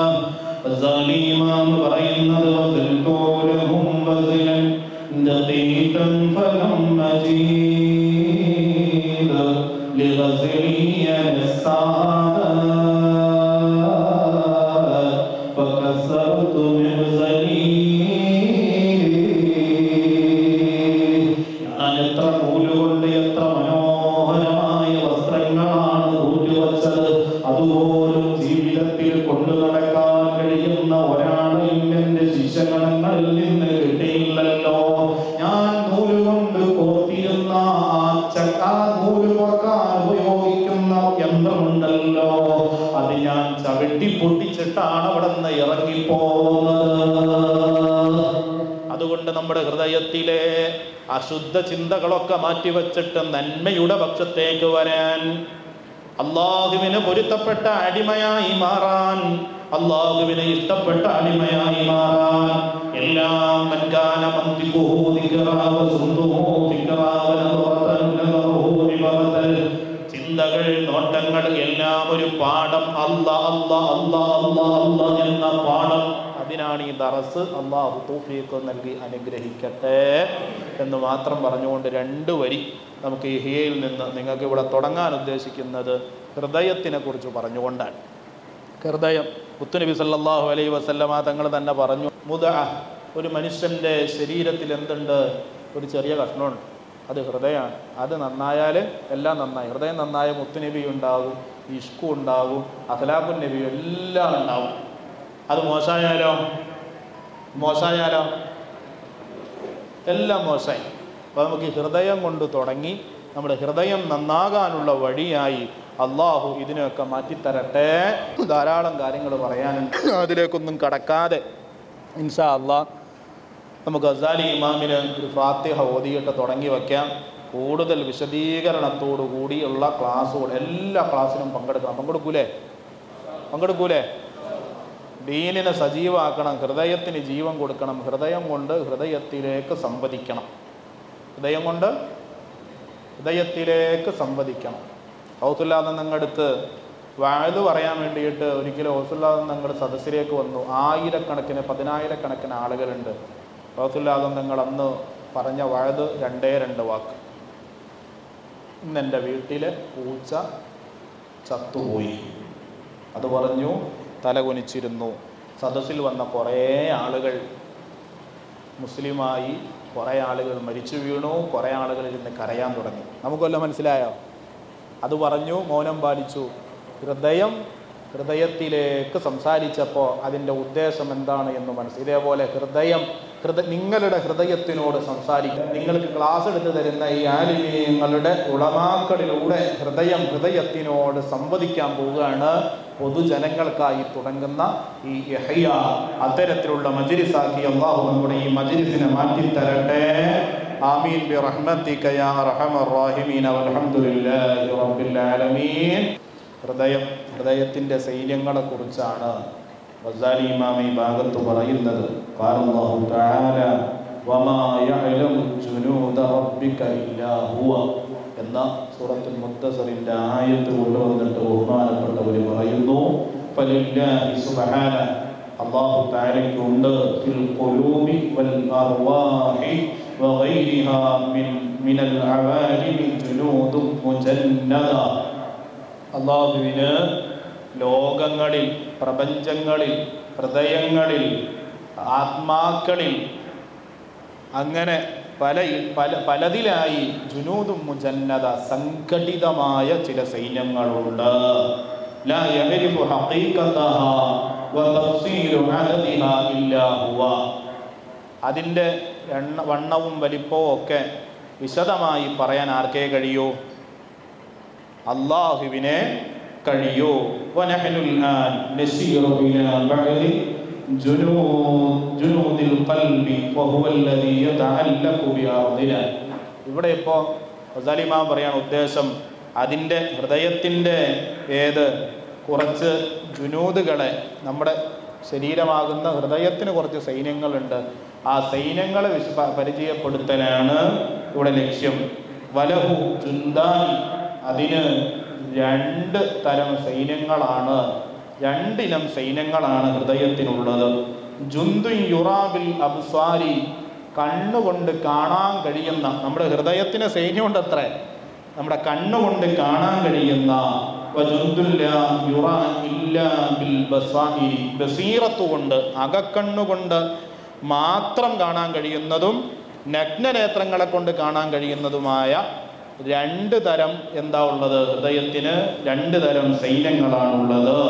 അതുപോലും ജീവിതത്തിൽ കൊണ്ടു നടക്കാൻ കഴിയുന്ന ഒരാളെയും എന്റെ ശിശുഗണങ്ങളിൽ നിന്ന് കിട്ടിയില്ലല്ലോ. ഞാൻ നൂലുകൊണ്ട് കോർത്തിരുന്ന ആ നൂല് കോർക്കാൻ ഉപയോഗിക്കുന്ന യന്ത്രമുണ്ടല്ലോ, അത് ഞാൻ ചവിട്ടി പൊട്ടിച്ചിട്ടാണ് അവിടെ നിന്ന് ഇറങ്ങിപ്പോകുന്നത്. അതുകൊണ്ട് നമ്മുടെ ഹൃദയത്തിലെ അശുദ്ധ ചിന്തകളൊക്കെ മാറ്റിവെച്ചിട്ട് നന്മയുടെ പക്ഷത്തേക്ക് വരാൻ, അള്ളാഹുവിന് പൊരുത്തപ്പെട്ട അടിമയായി മാറാൻ, അള്ളാഹുവിനെ ഇഷ്ടപ്പെട്ട അടിമയായി മാറാൻ, എല്ലാം ചിന്തകൾ, നോട്ടങ്ങൾ എല്ലാം ഒരു പാഠം. അല്ലാ എന്ന പാഠം, അതിനാണ് ഈ ദറസ്. അള്ളാഹു തൗഫീഖ് നൽകി അനുഗ്രഹിക്കട്ടെ എന്ന് മാത്രം പറഞ്ഞുകൊണ്ട് 2 വരി നമുക്ക് ഈ ഹിയയിൽ നിന്ന് നിങ്ങൾക്ക് ഇവിടെ തുടങ്ങാൻ ഉദ്ദേശിക്കുന്നത് ഹൃദയത്തിനെ കുറിച്ച് പറഞ്ഞുകൊണ്ടാണ്. ഹൃദയം, മുത്തുനബി സല്ലല്ലാഹു അലൈഹി വസല്ലമ തങ്ങൾ തന്നെ പറഞ്ഞു, ഒരു മനുഷ്യൻ്റെ ശരീരത്തിൽ എന്തുണ്ട്? ഒരു ചെറിയ കഷ്ണമുണ്ട്, അത് ഹൃദയമാണ്. അത് നന്നായാൽ എല്ലാം നന്നായി. ഹൃദയം നന്നായ മുത്തുനബി ഉണ്ടാകും, ഇഷ്കു ഉണ്ടാകും, അഖ്ലാഖുൻ നബി എല്ലാം ഉണ്ടാവും. അത് മോശമായാലോ എല്ലാം മോശമായി. അപ്പോൾ നമുക്ക് ഹൃദയം കൊണ്ട് തുടങ്ങി നമ്മുടെ ഹൃദയം നന്നാകാനുള്ള വഴിയായി അള്ളാഹു ഇതിനെയൊക്കെ മാറ്റിത്തരട്ടെ. ധാരാളം കാര്യങ്ങൾ പറയാനുണ്ട്, അതിലേക്കൊന്നും കടക്കാതെ ഇൻഷാ അള്ളാഹ് നമുക്ക് ഗസാലി ഇമാമിന് ഒരു ഫാത്തിഹ ഓതിയിട്ട് തുടങ്ങി വയ്ക്കാം. കൂടുതൽ വിശദീകരണത്തോടു കൂടിയുള്ള ക്ലാസ്സുകൾ എല്ലാ ക്ലാസ്സിനും പങ്കെടുക്കണം. പങ്കെടുക്കൂലേ? ദീനിനെ സജീവാക്കണം, ഹൃദയത്തിന് ജീവൻ കൊടുക്കണം. ഹൃദയം കൊണ്ട് ഹൃദയത്തിലേക്ക് സംവദിക്കണം. ഹൗസുല്ലാദൻ തങ്ങളടുത്ത് വഅദ് പറയാൻ വേണ്ടിയിട്ട് ഒരിക്കലും ഹൗസുല്ലാദൻ തങ്ങൾ സദസ്സിലേക്ക് വന്നു. 1000കണക്കിന് 10000കണക്കിന് ആളുകളുണ്ട്. ഹൗസുല്ലാദൻ തങ്ങൾ അന്ന് പറഞ്ഞ വഅദ് 2 വാക്ക്. ഇന്നെൻ്റെ വീട്ടിലെ പൂച്ച ചത്തുപോയി. അത് പറഞ്ഞു, തലകുനിച്ചിരുന്നു. സദസ്സിൽ വന്ന കുറേ ആളുകൾ മുസ്ലിമായി, കുറേ ആളുകൾ മരിച്ചു വീണു, കുറേ ആളുകൾ ഇരുന്ന് കരയാൻ തുടങ്ങി. നമുക്കെല്ലാം മനസ്സിലായോ? അത് പറഞ്ഞു, മൗനം പാലിച്ചു. ഹൃദയം ഹൃദയത്തിലേക്ക് സംസാരിച്ചപ്പോൾ അതിൻ്റെ ഉദ്ദേശം എന്താണ് എന്ന് മനസ്സിലായി. ഇതേപോലെ നിങ്ങളുടെ ഹൃദയത്തിനോട് സംസാരിക്കുക. നിങ്ങൾക്ക് ക്ലാസ് എടുത്ത് തരുന്ന ഈ ആലിമീങ്ങളുടെ ഉളമാക്കളിലൂടെ ഹൃദയത്തിനോട് സംവദിക്കാൻ പോവുകയാണ്. പൊതുജനങ്ങൾക്കായി തുടങ്ങുന്ന ഈ ഇഹ്യ അത്തരത്തിലുള്ള മജ്‌ലിസാക്കി അല്ലാഹു നമ്മുടെ ഈ മജ്‌ലിസിനെ മാറ്റിത്തരട്ടെ. ആമീൻ ബിറഹ്മതിക യാ അർഹമർ റഹീമീൻ വൽഹംദുലില്ലാഹി റബ്ബിൽ ആലമീൻ. ഹൃദയത്തിൻ്റെ സൈന്യങ്ങളെ കുറിച്ചാണ് ഗസാലി ഇമാം ഈ ഭാഗത്ത് പറയുന്നത്. ഖാലല്ലാഹു തആല വമാ യഅലമു ജുനൂദ റബ്ബിക ഇല്ലാ ഹുവ എന്ന സൂറത്തുൽ മുദ്ദസിറിന്റെ ആയത്ത് കൊണ്ടുവന്നിട്ട് ബഹുമാനപ്പെട്ടവർ പറയുന്നു, ഫലില്ലാഹി സുബ്ഹാന അല്ലാഹു തആലയ്ക്കുണ്ട് ഫിൽ ഖുലൂബി വൽ അർവാഹി വഗൈരിഹാ മിനൽ അവാലിമി ജുനൂദും മുജന്നദ. അല്ലാഹുവിന് ലോകങ്ങളിൽ, പ്രപഞ്ചങ്ങളിൽ, ഹൃദയങ്ങളിൽ, ആത്മാക്കളിൽ അങ്ങനെ പലതിലായി ജുനൂദും മുജന്നദ സംഘടിതമായ ചില സൈന്യങ്ങളുണ്ട്. ലാ യഅരിഫു ഹഖീഖതഹാ വതഫ്സീലു അദദിഹാ ഇല്ലാ ഹുവ. അതിൻ്റെ വണ്ണവും വലിപ്പവും ഒക്കെ വിശദമായി പറയാൻ ആർക്കേ കഴിയൂ? അല്ലാഹുവിനെ കഴിയൂ. വനഹ്നുൽ ആൻ നസീറു ഇലാ ബഅദി ജുനൂദിൽ ഖൽബി വഹുവ അല്ലദീ യതഅല്ലഖു ബിഅർദിനാ. ഇവിടെ ഇപ്പോൾ ഗസാലി ഇമാം പറയാൻ ഉദ്ദേശം അതിൻ്റെ ഹൃദയത്തിൻ്റെ കുറച്ച് ജുനൂദുകളെ, നമ്മുടെ ശരീരമാകുന്ന ഹൃദയത്തിന് കുറച്ച് സൈന്യങ്ങളുണ്ട്. ആ സൈന്യങ്ങളെ പരിചയപ്പെടുത്തലാണ് ഇവിടെ ലക്ഷ്യം. വലഹു ജുന്ദാനി, അതിന് 2 തരം സൈന്യങ്ങളാണ്, 2 ഇനം സൈന്യങ്ങളാണ് ഹൃദയത്തിനുള്ളത്. ജുന്ദുൻ യുറാബിൽ അബ്സ്വാരി, കണ്ണുകൊണ്ട് കാണാൻ കഴിയുന്ന, നമ്മുടെ ഹൃദയത്തിന് സൈന്യമുണ്ട് അത്ര, നമ്മുടെ കണ്ണുകൊണ്ട് കാണാൻ കഴിയുന്ന. ബസീറത്ത് കൊണ്ട്, അകക്കണ്ണുകൊണ്ട് മാത്രം കാണാൻ കഴിയുന്നതും നഗ്നനേത്രങ്ങളെ കൊണ്ട് കാണാൻ കഴിയുന്നതുമായ 2 തരം എന്താ ഉള്ളത്? ഹൃദയത്തിന് 2 തരം സൈന്യങ്ങളാണുള്ളത്.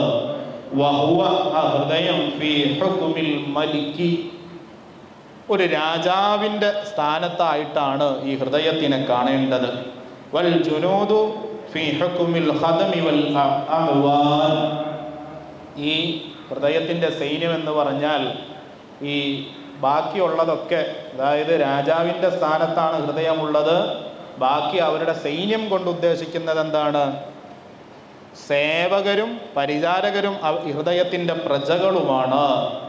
വഹുവ, ആ ഹൃദയം, ഫീ ഹുക്മിൽ മലിക്കി, ഒരു രാജാവിൻ്റെ സ്ഥാനത്തായിട്ടാണ് ഈ ഹൃദയത്തിനെ കാണേണ്ടത്. വൽ ജുനൂദു ഫീ ഹുക്മിൽ ഖദമി വൽ അഅ്വാൻ. ഈ ഹൃദയത്തിൻ്റെ സൈന്യം എന്ന് പറഞ്ഞാൽ ഈ ബാക്കിയുള്ളതൊക്കെ, അതായത് രാജാവിൻ്റെ സ്ഥാനത്താണ് ഹൃദയമുള്ളത്. ബാക്കി അവരുടെ സൈന്യം കൊണ്ട് ഉദ്ദേശിക്കുന്നത് എന്താണ്? സേവകരും പരിചാരകരും ഹൃദയത്തിൻ്റെ പ്രജകളുമാണ്.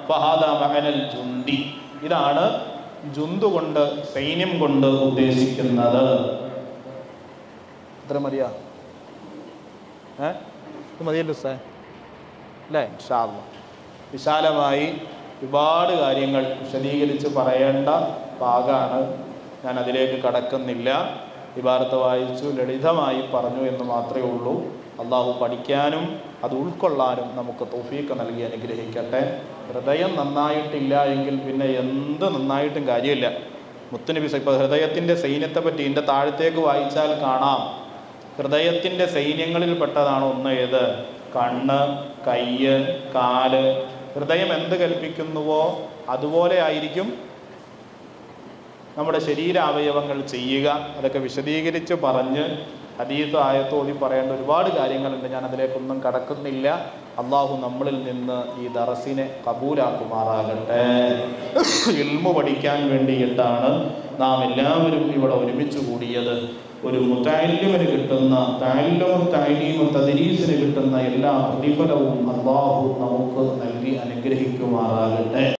ഫഹാദ മഅനൽ ജുന്ദി, ഇതാണ് ജുന്ദു കൊണ്ട്, സൈന്യം കൊണ്ട് ഉദ്ദേശിക്കുന്നത്. ഇത്ര മതിയാ? മതിയല്ലോ സാർ അല്ലേ? ഇൻഷാ അല്ലാഹ് വിശാലമായി ഒരുപാട് കാര്യങ്ങൾ വിശദീകരിച്ച് പറയേണ്ട ഭാഗമാണ്. ഞാൻ അതിലേക്ക് കടക്കുന്നില്ല. ഇബാറത്ത് വായിച്ചു, ലളിതമായി പറഞ്ഞു എന്ന് മാത്രമേ ഉള്ളൂ. അള്ളാഹു പഠിക്കാനും അത് ഉൾക്കൊള്ളാനും നമുക്ക് തൗഫീഖ് നൽകി അനുഗ്രഹിക്കട്ടെ. ഹൃദയം നന്നായിട്ടില്ല എങ്കിൽ പിന്നെ എന്ത് നന്നായിട്ടും കാര്യമില്ല. മുത്തുനബി ഇപ്പോൾ ഹൃദയത്തിൻ്റെ സൈന്യത്തെ പറ്റി ഇതിൻ്റെ താഴത്തേക്ക് വായിച്ചാൽ കാണാം. ഹൃദയത്തിൻ്റെ സൈന്യങ്ങളിൽ പെട്ടതാണ് ഒന്ന് ഏത്? കണ്ണ്, കയ്യ്, കാല്. ഹൃദയം എന്ത് കൽപ്പിക്കുന്നുവോ അതുപോലെ ആയിരിക്കും നമ്മുടെ ശരീരാവയവങ്ങൾ ചെയ്യുക. അതൊക്കെ വിശദീകരിച്ച് പറഞ്ഞ് ഹദീസ് ആയത്ത് ഓതി പറയേണ്ട ഒരുപാട് കാര്യങ്ങളുണ്ട്. ഞാൻ അതിലേക്കൊന്നും കടക്കുന്നില്ല. അള്ളാഹു നമ്മളിൽ നിന്ന് ഈ ദറസിനെ കബൂലാക്കുമാറാകട്ടെ. ഇൽമു പഠിക്കാൻ വേണ്ടിയിട്ടാണ് നാം എല്ലാവരും ഇവിടെ ഒരുമിച്ച് കൂടിയത്. ഒരു മുതഅല്ലിമിന് കിട്ടുന്ന, തഅല്ലുമും തഅലീമും തദ്രീസിന് കിട്ടുന്ന എല്ലാ പ്രതിഫലവും അള്ളാഹു നമുക്ക് നൽകി അനുഗ്രഹിക്കുമാറാകട്ടെ.